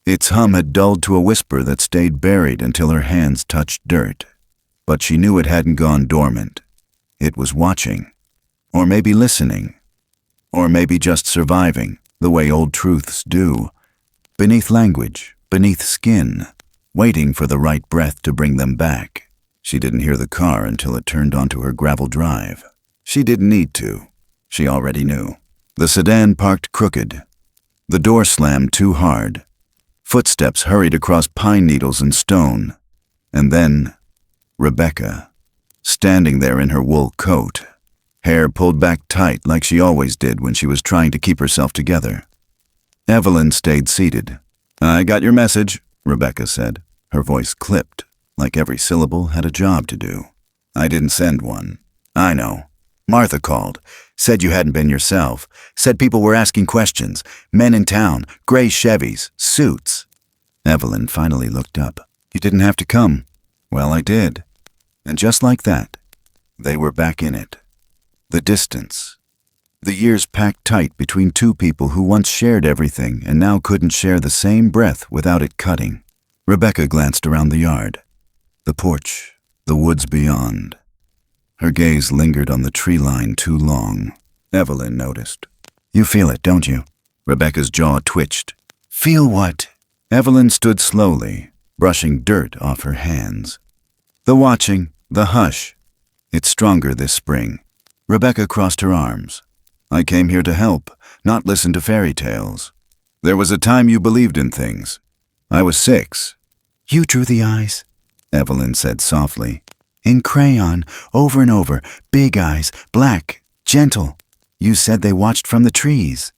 Its hum had dulled to a whisper that stayed buried until her hands touched dirt. But she knew it hadn't gone dormant. It was watching. Or maybe listening. Or maybe just surviving, the way old truths do. Beneath language, beneath skin, waiting for the right breath to bring them back. She didn't hear the car until it turned onto her gravel drive. She didn't need to. She already knew. The sedan parked crooked. The door slammed too hard. Footsteps hurried across pine needles and stone. And then, Rebecca, standing there in her wool coat, hair pulled back tight like she always did when she was trying to keep herself together. Evelyn stayed seated. "I got your message," Rebecca said. Her voice clipped, like every syllable had a job to do. "I didn't send one. I know. Martha called. Said you hadn't been yourself. Said people were asking questions. Men in town, gray Chevys, suits." Evelyn finally looked up. "You didn't have to come." "Well, I did." And just like that, they were back in it. The distance. The years packed tight between two people who once shared everything and now couldn't share the same breath without it cutting. Rebecca glanced around the yard. The porch, the woods beyond. Her gaze lingered on the tree line too long. Evelyn noticed. "You feel it, don't you?" Rebecca's jaw twitched. "Feel what?" Evelyn stood slowly, brushing dirt off her hands. "The watching, the hush. It's stronger this spring." Rebecca crossed her arms. "I came here to help, not listen to fairy tales. There was a time you believed in things. I was 6. "You drew the eyes," Evelyn said softly. "In crayon, over and over, big eyes, black, gentle. You said they watched from the trees."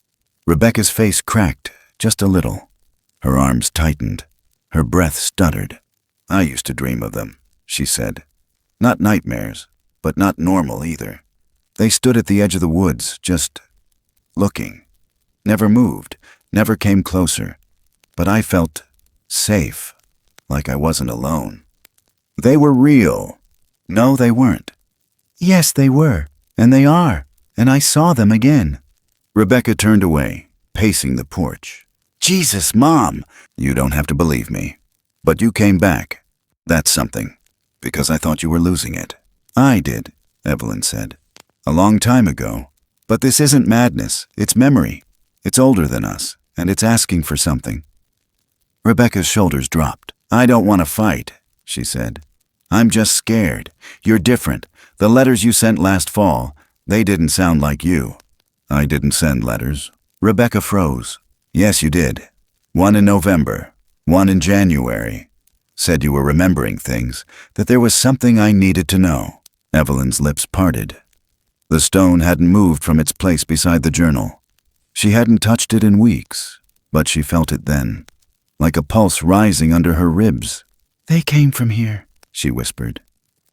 Rebecca's face cracked, just a little. Her arms tightened. Her breath stuttered. "I used to dream of them," she said. "Not nightmares, but not normal either. They stood at the edge of the woods, just looking. Never moved, never came closer. But I felt safe, like I wasn't alone. They were real." "No, they weren't." "Yes, they were, and they are, and I saw them again." Rebecca turned away, pacing the porch. "Jesus, Mom!" "You don't have to believe me. But you came back. That's something, because I thought you were losing it." "I did," Evelyn said. "A long time ago. But this isn't madness, it's memory. It's older than us, and it's asking for something." Rebecca's shoulders dropped. "I don't want to fight," she said. "I'm just scared. You're different. The letters you sent last fall, they didn't sound like you." "I didn't send letters." Rebecca froze. "Yes, you did. One in November, one in January. Said you were remembering things, that there was something I needed to know." Evelyn's lips parted. The stone hadn't moved from its place beside the journal. She hadn't touched it in weeks, but she felt it then, like a pulse rising under her ribs. "They came from here," she whispered.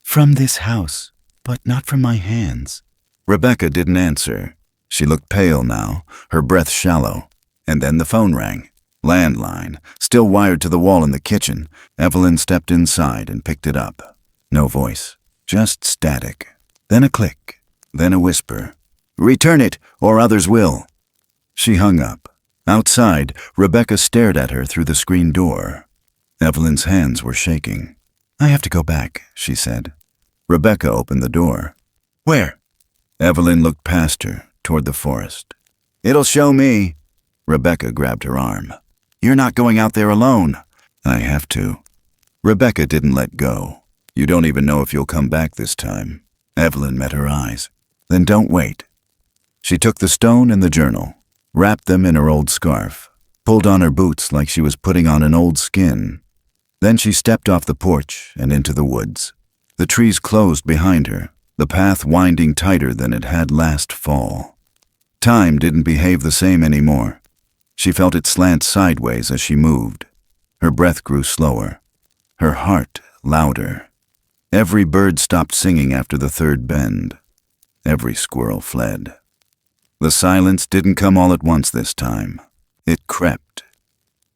"From this house, but not from my hands." Rebecca didn't answer. She looked pale now, her breath shallow. And then the phone rang. Landline, still wired to the wall in the kitchen. Evelyn stepped inside and picked it up. No voice, just static. Then a click. Then a whisper. "Return it, or others will." She hung up. Outside, Rebecca stared at her through the screen door. Evelyn's hands were shaking. "I have to go back," she said. Rebecca opened the door. "Where?" Evelyn looked past her, toward the forest. "It'll show me." Rebecca grabbed her arm. "You're not going out there alone." "I have to." Rebecca didn't let go. "You don't even know if you'll come back this time." Evelyn met her eyes. "Then don't wait." She took the stone and the journal, wrapped them in her old scarf, pulled on her boots like she was putting on an old skin. Then she stepped off the porch and into the woods. The trees closed behind her, the path winding tighter than it had last fall. Time didn't behave the same anymore. She felt it slant sideways as she moved. Her breath grew slower, her heart louder. Every bird stopped singing after the third bend. Every squirrel fled. The silence didn't come all at once this time. It crept.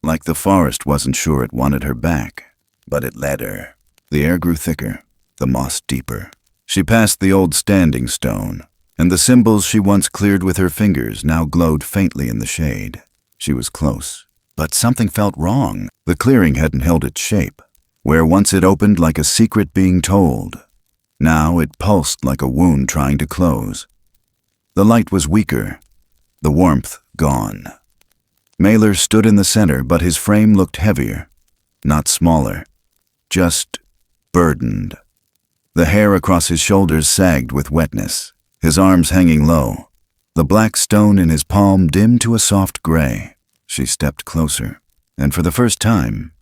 Like the forest wasn't sure it wanted her back, but it led her. The air grew thicker, the moss deeper. She passed the old standing stone. and the symbols she once cleared with her fingers now glowed faintly in the shade. She was close, but something felt wrong. The clearing hadn't held its shape. Where once it opened like a secret being told, now it pulsed like a wound trying to close. The light was weaker, the warmth gone. Maelor stood in the center, but his frame looked heavier, not smaller, just burdened. The hair across his shoulders sagged with wetness, his arms hanging low, the black stone in his palm dimmed to a soft gray. She stepped closer, and for the first time,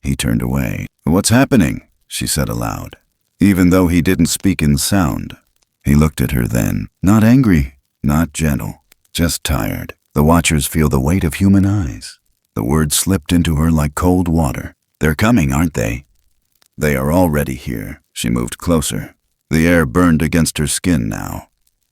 he turned away. "What's happening?" she said aloud. Even though he didn't speak in sound, he looked at her then, not angry, not gentle, just tired. The watchers feel the weight of human eyes. The words slipped into her like cold water. "They're coming, aren't they?" "They are already here." She moved closer. The air burned against her skin now.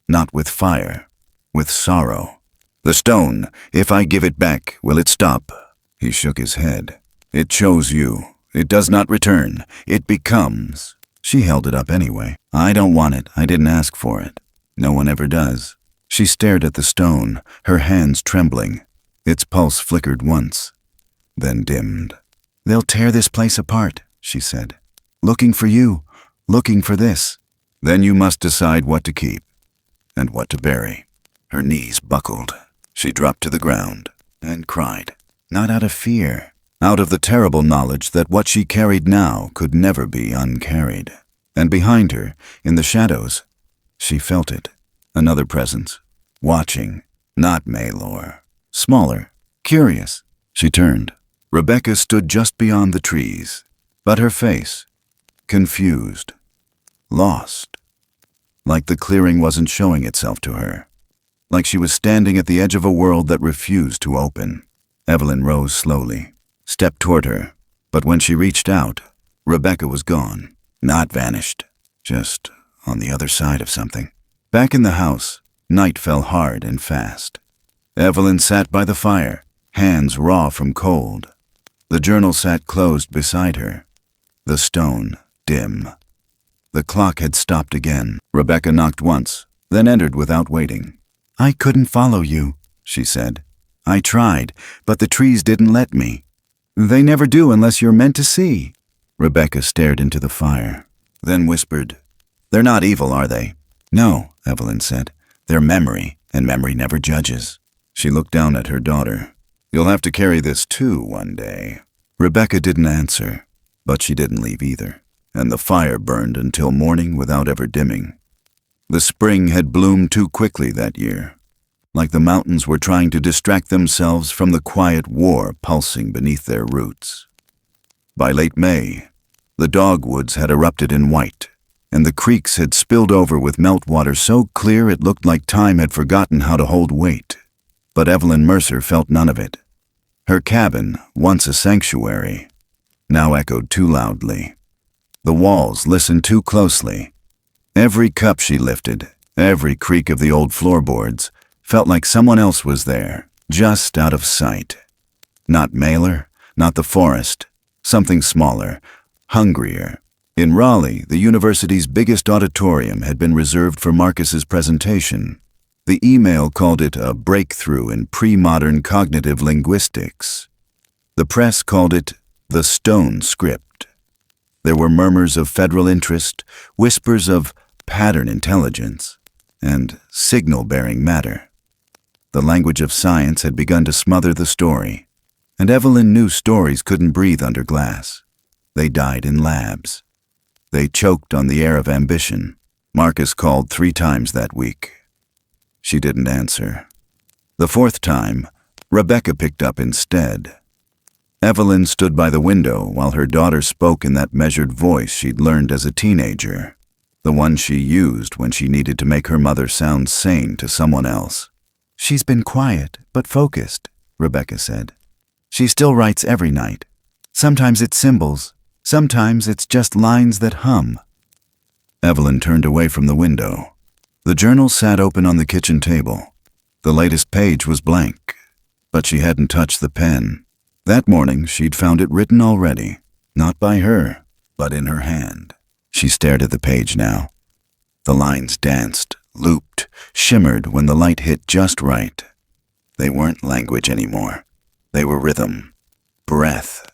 Not with fire, with sorrow. "The stone, if I give it back, will it stop?" He shook his head. "It chose you. It does not return. It becomes." She held it up anyway. "I don't want it. I didn't ask for it. No one ever does." She stared at the stone, her hands trembling. Its pulse flickered once, then dimmed. "They'll tear this place apart," she said. "Looking for you, looking for this. Then you must decide what to keep and what to bury." Her knees buckled. She dropped to the ground and cried, not out of fear, out of the terrible knowledge that what she carried now could never be uncarried. And behind her, in the shadows, she felt it, another presence, watching, not Maelor, smaller, curious. She turned. Rebecca stood just beyond the trees, but her face, confused, lost, like the clearing wasn't showing itself to her, like she was standing at the edge of a world that refused to open. Evelyn rose slowly, stepped toward her, but when she reached out, Rebecca was gone, not vanished, just on the other side of something. Back in the house, night fell hard and fast. Evelyn sat by the fire, hands raw from cold. The journal sat closed beside her, the stone dim. The clock had stopped again. Rebecca knocked once, then entered without waiting. "I couldn't follow you," she said. "I tried, but the trees didn't let me." "They never do unless you're meant to see." Rebecca stared into the fire, then whispered, "They're not evil, are they?" "No," Evelyn said. "They're memory, and memory never judges." She looked down at her daughter. "You'll have to carry this too one day." Rebecca didn't answer, but she didn't leave either, and the fire burned until morning without ever dimming. The spring had bloomed too quickly that year, like the mountains were trying to distract themselves from the quiet war pulsing beneath their roots. By late May, the dogwoods had erupted in white, and the creeks had spilled over with meltwater so clear it looked like time had forgotten how to hold weight. But Evelyn Mercer felt none of it. Her cabin, once a sanctuary, now echoed too loudly. The walls listened too closely. Every cup she lifted, every creak of the old floorboards, felt like someone else was there, just out of sight. Not Maelor, not the forest, something smaller, hungrier. In Raleigh, the university's biggest auditorium had been reserved for Marcus's presentation. The email called it a breakthrough in pre-modern cognitive linguistics. The press called it the Stone Script. There were murmurs of federal interest, whispers of pattern intelligence, and signal-bearing matter. The language of science had begun to smother the story, and Evelyn knew stories couldn't breathe under glass. They died in labs. They choked on the air of ambition. Marcus called 3 times that week. She didn't answer. The 4th time, Rebecca picked up instead. Evelyn stood by the window while her daughter spoke in that measured voice she'd learned as a teenager, the one she used when she needed to make her mother sound sane to someone else. "She's been quiet, but focused," Rebecca said. "She still writes every night. Sometimes it's symbols, sometimes it's just lines that hum." Evelyn turned away from the window. The journal sat open on the kitchen table. The latest page was blank, but she hadn't touched the pen. That morning, she'd found it written already, not by her, but in her hand. She stared at the page now. The lines danced, looped, shimmered when the light hit just right. They weren't language anymore. They were rhythm, breath,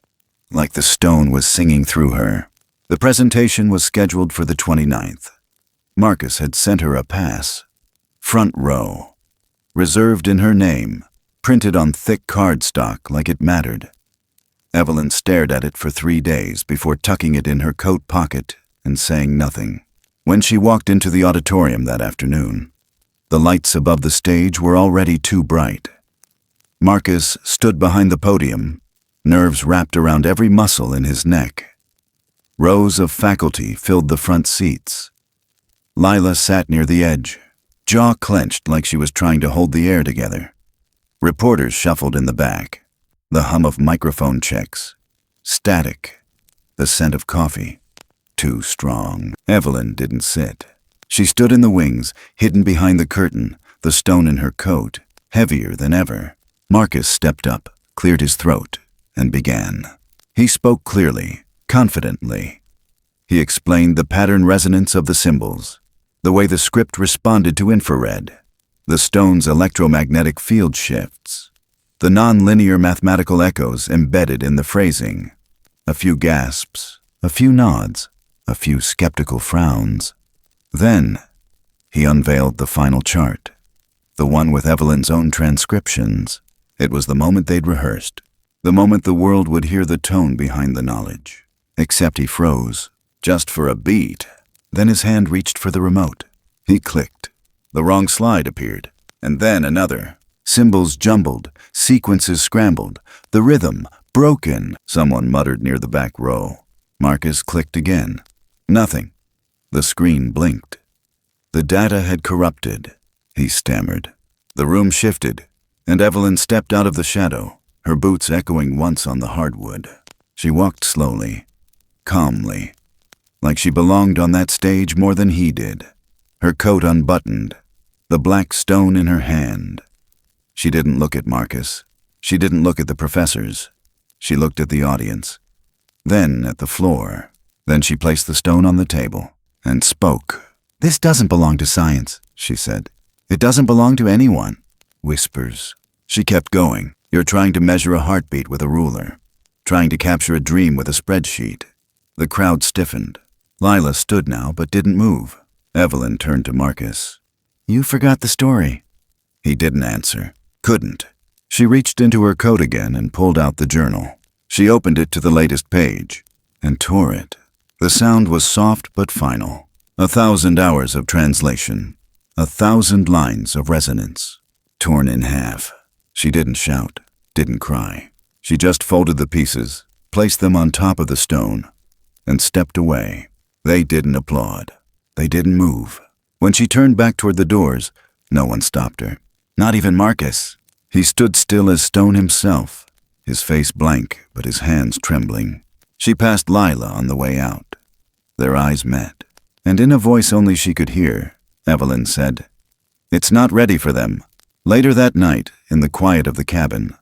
like the stone was singing through her. The presentation was scheduled for the 29th. Marcus had sent her a pass. Front row. Reserved in her name, printed on thick cardstock like it mattered. Evelyn stared at it for 3 days before tucking it in her coat pocket and saying nothing. When she walked into the auditorium that afternoon, the lights above the stage were already too bright. Marcus stood behind the podium, nerves wrapped around every muscle in his neck. Rows of faculty filled the front seats. Lila sat near the edge, jaw clenched like she was trying to hold the air together. Reporters shuffled in the back, the hum of microphone checks. Static, the scent of coffee. Too strong. Evelyn didn't sit. She stood in the wings, hidden behind the curtain, the stone in her coat, heavier than ever. Marcus stepped up, cleared his throat, and began. He spoke clearly, confidently. He explained the pattern resonance of the symbols, the way the script responded to infrared, the stone's electromagnetic field shifts, the non-linear mathematical echoes embedded in the phrasing. A few gasps, a few nods, a few skeptical frowns. Then, he unveiled the final chart, the one with Evelyn's own transcriptions. It was the moment they'd rehearsed, the moment the world would hear the tone behind the knowledge. Except he froze, just for a beat. Then his hand reached for the remote. He clicked. The wrong slide appeared, and then another. Symbols jumbled, sequences scrambled, the rhythm broken. Someone muttered near the back row. Marcus clicked again. Nothing. The screen blinked. The data had corrupted, he stammered. The room shifted, and Evelyn stepped out of the shadow, her boots echoing once on the hardwood. She walked slowly, calmly, like she belonged on that stage more than he did. Her coat unbuttoned, the black stone in her hand. She didn't look at Marcus. She didn't look at the professors. She looked at the audience, then at the floor. Then she placed the stone on the table and spoke. "This doesn't belong to science," she said. "It doesn't belong to anyone." Whispers. She kept going. "You're trying to measure a heartbeat with a ruler, trying to capture a dream with a spreadsheet." The crowd stiffened. Lila stood now but didn't move. Evelyn turned to Marcus. "You forgot the story." He didn't answer. Couldn't. She reached into her coat again and pulled out the journal. She opened it to the latest page and tore it. The sound was soft but final. 1,000 hours of translation. 1,000 lines of resonance. Torn in half. She didn't shout, didn't cry. She just folded the pieces, placed them on top of the stone, and stepped away. They didn't applaud. They didn't move. When she turned back toward the doors, no one stopped her. Not even Marcus. He stood still as stone himself, his face blank but his hands trembling. She passed Lila on the way out. Their eyes met, and in a voice only she could hear, Evelyn said, "It's not ready for them." Later that night, in the quiet of the cabin,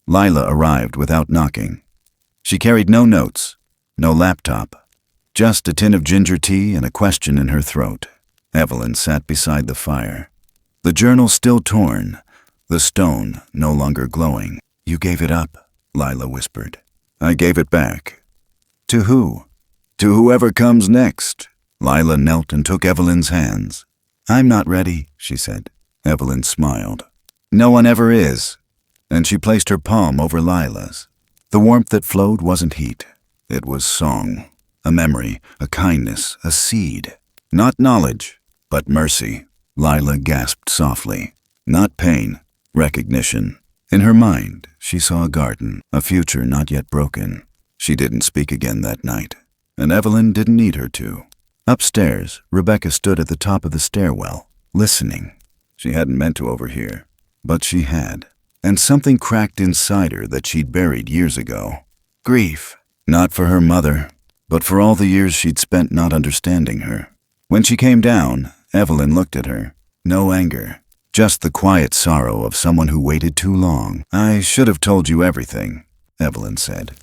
Lila arrived without knocking. She carried no notes, no laptop, just a tin of ginger tea and a question in her throat. Evelyn sat beside the fire, the journal still torn, the stone no longer glowing. "You gave it up," Lila whispered. "I gave it back." "To who?" "To whoever comes next." Lila knelt and took Evelyn's hands. "I'm not ready," she said. Evelyn smiled. "No one ever is." And she placed her palm over Lila's. The warmth that flowed wasn't heat. It was song, a memory, a kindness, a seed. Not knowledge, but mercy. Lila gasped softly. Not pain, recognition. In her mind, she saw a garden, a future not yet broken. She didn't speak again that night, and Evelyn didn't need her to. Upstairs, Rebecca stood at the top of the stairwell, listening. She hadn't meant to overhear, but she had. And something cracked inside her that she'd buried years ago. Grief, not for her mother, but for all the years she'd spent not understanding her. When she came down, Evelyn looked at her. No anger, just the quiet sorrow of someone who waited too long. "I should have told you everything," Evelyn said.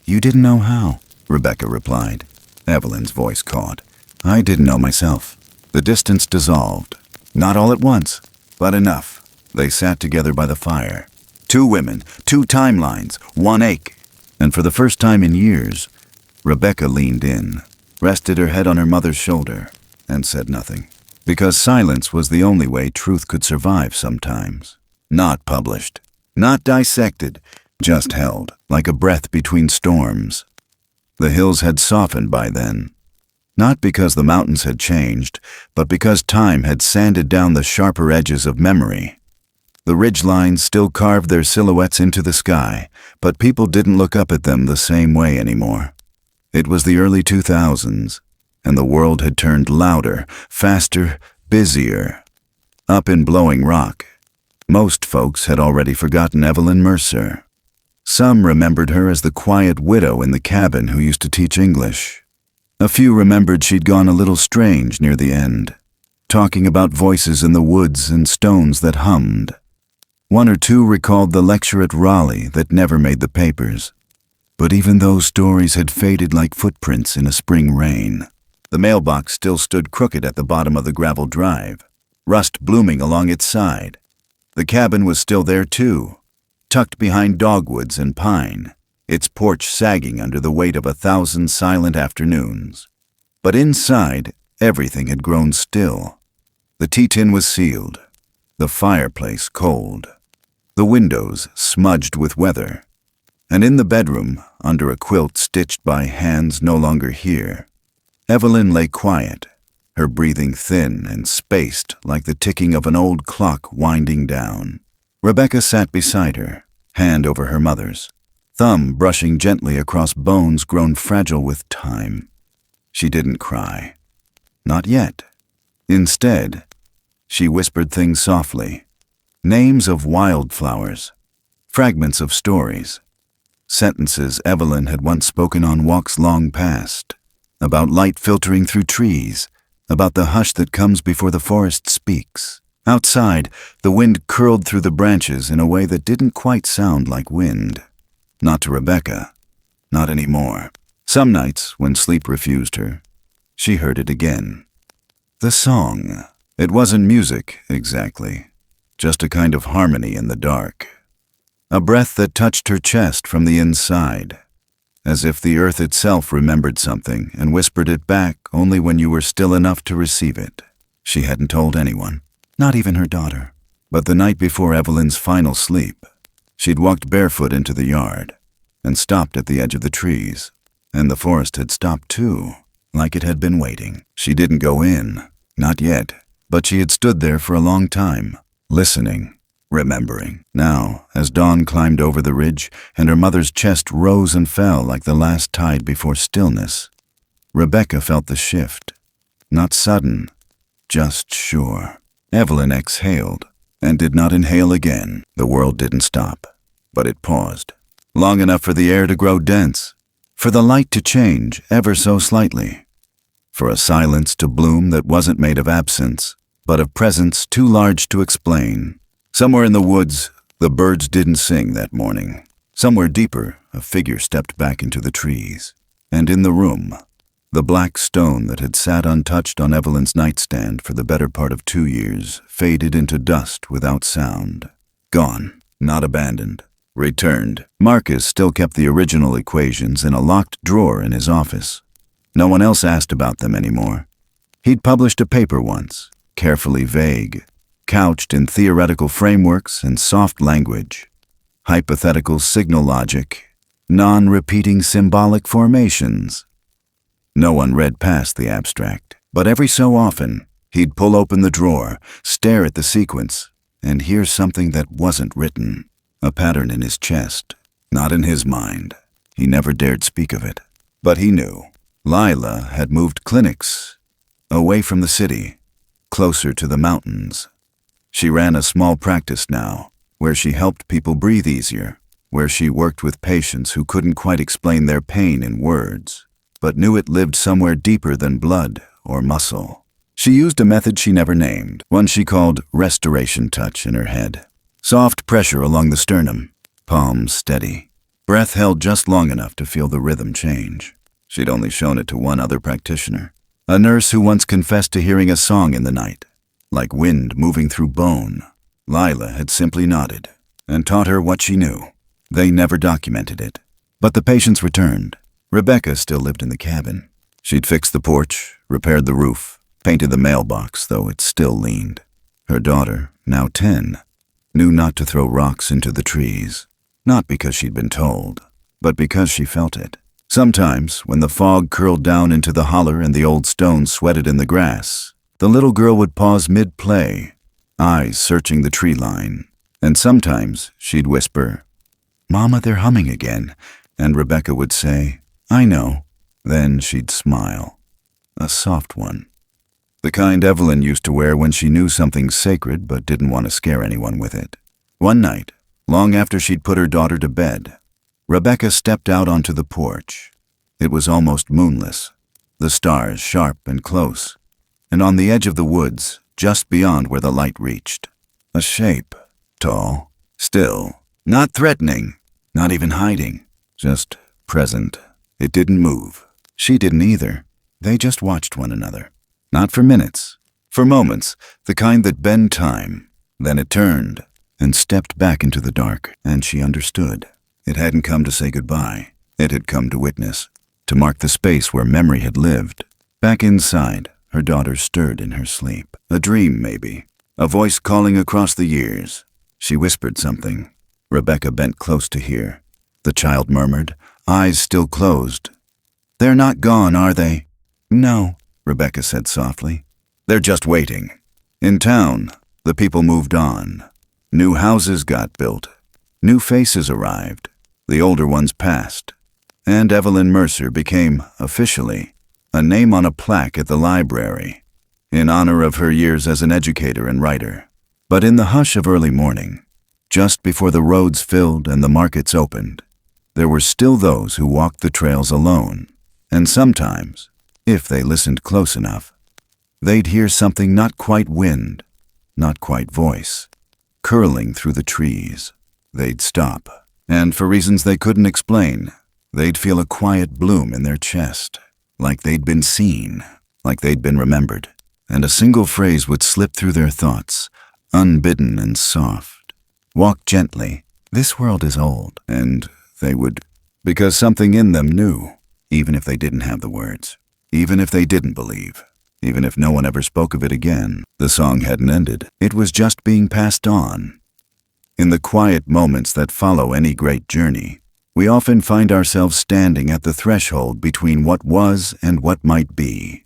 "You didn't know how," Rebecca replied. Evelyn's voice caught. "I didn't know myself." The distance dissolved. Not all at once, But enough. They sat together by the fire. 2 women, 2 timelines, 1 ache. And for the first time in years, Rebecca leaned in, rested her head on her mother's shoulder, and said nothing. Because silence was the only way truth could survive sometimes. Not published, not dissected, just held, like a breath between storms. The hills had softened by then. Not because the mountains had changed, but because time had sanded down the sharper edges of memory. The ridgelines still carved their silhouettes into the sky, but people didn't look up at them the same way anymore. It was the early 2000s, and the world had turned louder, faster, busier. Up in Blowing Rock, most folks had already forgotten Evelyn Mercer. Some remembered her as the quiet widow in the cabin who used to teach English. A few remembered she'd gone a little strange near the end, talking about voices in the woods and stones that hummed. 1 or 2 recalled the lecture at Raleigh that never made the papers. But even those stories had faded like footprints in a spring rain. The mailbox still stood crooked at the bottom of the gravel drive, rust blooming along its side. The cabin was still there too, tucked behind dogwoods and pine, its porch sagging under the weight of 1,000 silent afternoons. But inside, everything had grown still. The tea-tin was sealed, the fireplace cold, the windows smudged with weather, and in the bedroom, under a quilt stitched by hands no longer here, Evelyn lay quiet, her breathing thin and spaced like the ticking of an old clock winding down. Rebecca sat beside her, hand over her mother's, thumb brushing gently across bones grown fragile with time. She didn't cry. Not yet. Instead, she whispered things softly. Names of wildflowers, fragments of stories, sentences Evelyn had once spoken on walks long past, about light filtering through trees, about the hush that comes before the forest speaks. Outside, the wind curled through the branches in a way that didn't quite sound like wind. Not to Rebecca. Not anymore. Some nights, when sleep refused her, she heard it again. The song. It wasn't music, exactly. Just a kind of harmony in the dark. A breath that touched her chest from the inside, as if the earth itself remembered something and whispered it back only when you were still enough to receive it. She hadn't told anyone, not even her daughter. But the night before Evelyn's final sleep, she'd walked barefoot into the yard and stopped at the edge of the trees, and the forest had stopped too, like it had been waiting. She didn't go in, not yet, but she had stood there for a long time, listening, remembering. Now, as dawn climbed over the ridge and her mother's chest rose and fell like the last tide before stillness, Rebecca felt the shift. Not sudden, just sure. Evelyn exhaled and did not inhale again. The world didn't stop, but it paused, long enough for the air to grow dense, for the light to change ever so slightly, for a silence to bloom that wasn't made of absence, but of presence too large to explain. Somewhere in the woods, the birds didn't sing that morning. Somewhere deeper, a figure stepped back into the trees. And in the room, the black stone that had sat untouched on Evelyn's nightstand for the better part of 2 years faded into dust without sound. Gone, not abandoned. Returned. Marcus still kept the original equations in a locked drawer in his office. No one else asked about them anymore. He'd published a paper once, carefully vague, couched in theoretical frameworks and soft language, hypothetical signal logic, non-repeating symbolic formations. No one read past the abstract, but every so often, he'd pull open the drawer, stare at the sequence, and hear something that wasn't written, a pattern in his chest, not in his mind. He never dared speak of it, but he knew. Lila had moved clinics, away from the city, closer to the mountains. She ran a small practice now, where she helped people breathe easier, where she worked with patients who couldn't quite explain their pain in words, but knew it lived somewhere deeper than blood or muscle. She used a method she never named, one she called restoration touch in her head. Soft pressure along the sternum, palms steady, breath held just long enough to feel the rhythm change. She'd only shown it to one other practitioner, a nurse who once confessed to hearing a song in the night, like wind moving through bone. Lila had simply nodded and taught her what she knew. They never documented it. But the patients returned. Rebecca still lived in the cabin. She'd fixed the porch, repaired the roof, painted the mailbox, though it still leaned. Her daughter, now 10, knew not to throw rocks into the trees. Not because she'd been told, but because she felt it. Sometimes, when the fog curled down into the holler and the old stones sweated in the grass, the little girl would pause mid-play, eyes searching the tree line. And sometimes she'd whisper, "Mama, they're humming again," and Rebecca would say, "I know." Then she'd smile, a soft one. The kind Evelyn used to wear when she knew something sacred but didn't want to scare anyone with it. One night, long after she'd put her daughter to bed, Rebecca stepped out onto the porch. It was almost moonless, the stars sharp and close, and on the edge of the woods, just beyond where the light reached, a shape, tall, still, not threatening, not even hiding, just present. It didn't move. She didn't either. They just watched one another. Not for minutes, for moments, the kind that bend time. Then it turned and stepped back into the dark, and she understood. It hadn't come to say goodbye. It had come to witness, to mark the space where memory had lived. Back inside, her daughter stirred in her sleep. A dream, maybe. A voice calling across the years. She whispered something. Rebecca bent close to hear. The child murmured, eyes still closed. "They're not gone, are they?" "No," Rebecca said softly. "They're just waiting." In town, the people moved on. New houses got built. New faces arrived. The older ones passed. And Evelyn Mercer became, officially, a name on a plaque at the library, in honor of her years as an educator and writer. But in the hush of early morning, just before the roads filled and the markets opened, there were still those who walked the trails alone. And sometimes, if they listened close enough, they'd hear something not quite wind, not quite voice, curling through the trees. They'd stop, and for reasons they couldn't explain, they'd feel a quiet bloom in their chest, like they'd been seen, like they'd been remembered, and a single phrase would slip through their thoughts, unbidden and soft. "Walk gently. This world is old." And they would, because something in them knew, even if they didn't have the words, even if they didn't believe, even if no one ever spoke of it again. The song hadn't ended. It was just being passed on. In the quiet moments that follow any great journey, we often find ourselves standing at the threshold between what was and what might be.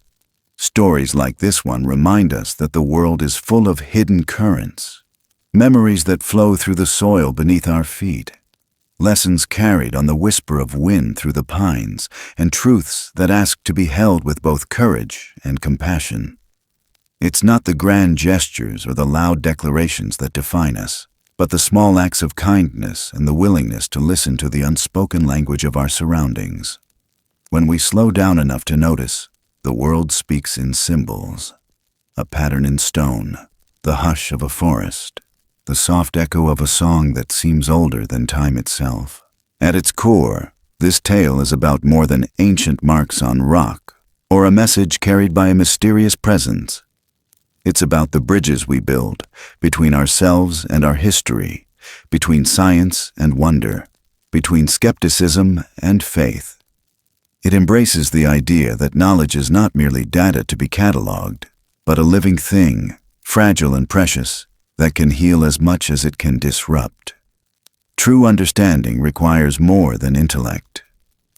Stories like this one remind us that the world is full of hidden currents, memories that flow through the soil beneath our feet, lessons carried on the whisper of wind through the pines, and truths that ask to be held with both courage and compassion. It's not the grand gestures or the loud declarations that define us, but the small acts of kindness and the willingness to listen to the unspoken language of our surroundings. When we slow down enough to notice, the world speaks in symbols. A pattern in stone, the hush of a forest, the soft echo of a song that seems older than time itself. At its core, this tale is about more than ancient marks on rock or a message carried by a mysterious presence. It's about the bridges we build between ourselves and our history, between science and wonder, between skepticism and faith. It embraces the idea that knowledge is not merely data to be cataloged, but a living thing, fragile and precious, that can heal as much as it can disrupt. True understanding requires more than intellect.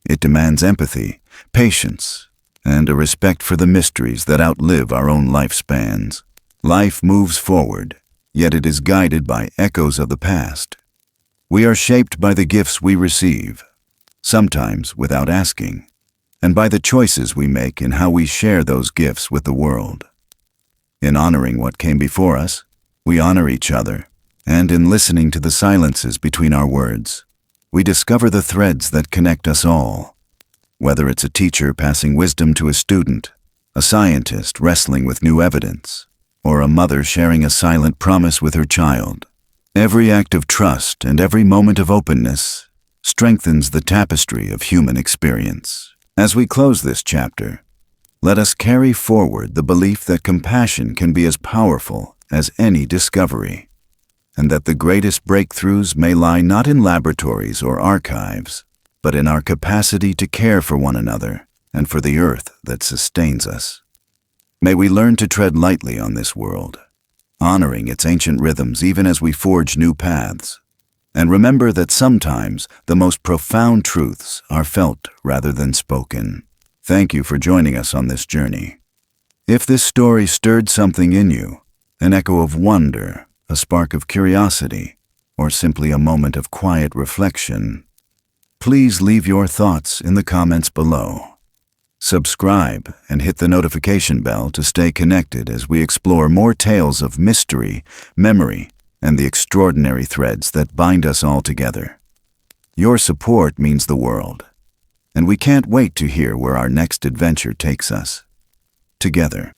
It demands empathy, patience, and a respect for the mysteries that outlive our own lifespans. Life moves forward, yet it is guided by echoes of the past. We are shaped by the gifts we receive, sometimes without asking, and by the choices we make in how we share those gifts with the world. In honoring what came before us, we honor each other, and in listening to the silences between our words, we discover the threads that connect us all. Whether it's a teacher passing wisdom to a student, a scientist wrestling with new evidence, or a mother sharing a silent promise with her child, every act of trust and every moment of openness strengthens the tapestry of human experience. As we close this chapter, let us carry forward the belief that compassion can be as powerful as any discovery. and that the greatest breakthroughs may lie not in laboratories or archives, but in our capacity to care for one another and for the earth that sustains us. May we learn to tread lightly on this world, honoring its ancient rhythms even as we forge new paths. And remember that sometimes the most profound truths are felt rather than spoken. Thank you for joining us on this journey. If this story stirred something in you, an echo of wonder, a spark of curiosity, or simply a moment of quiet reflection, please leave your thoughts in the comments below. Subscribe and hit the notification bell to stay connected as we explore more tales of mystery, memory, and the extraordinary threads that bind us all together. Your support means the world, and we can't wait to hear where our next adventure takes us. Together,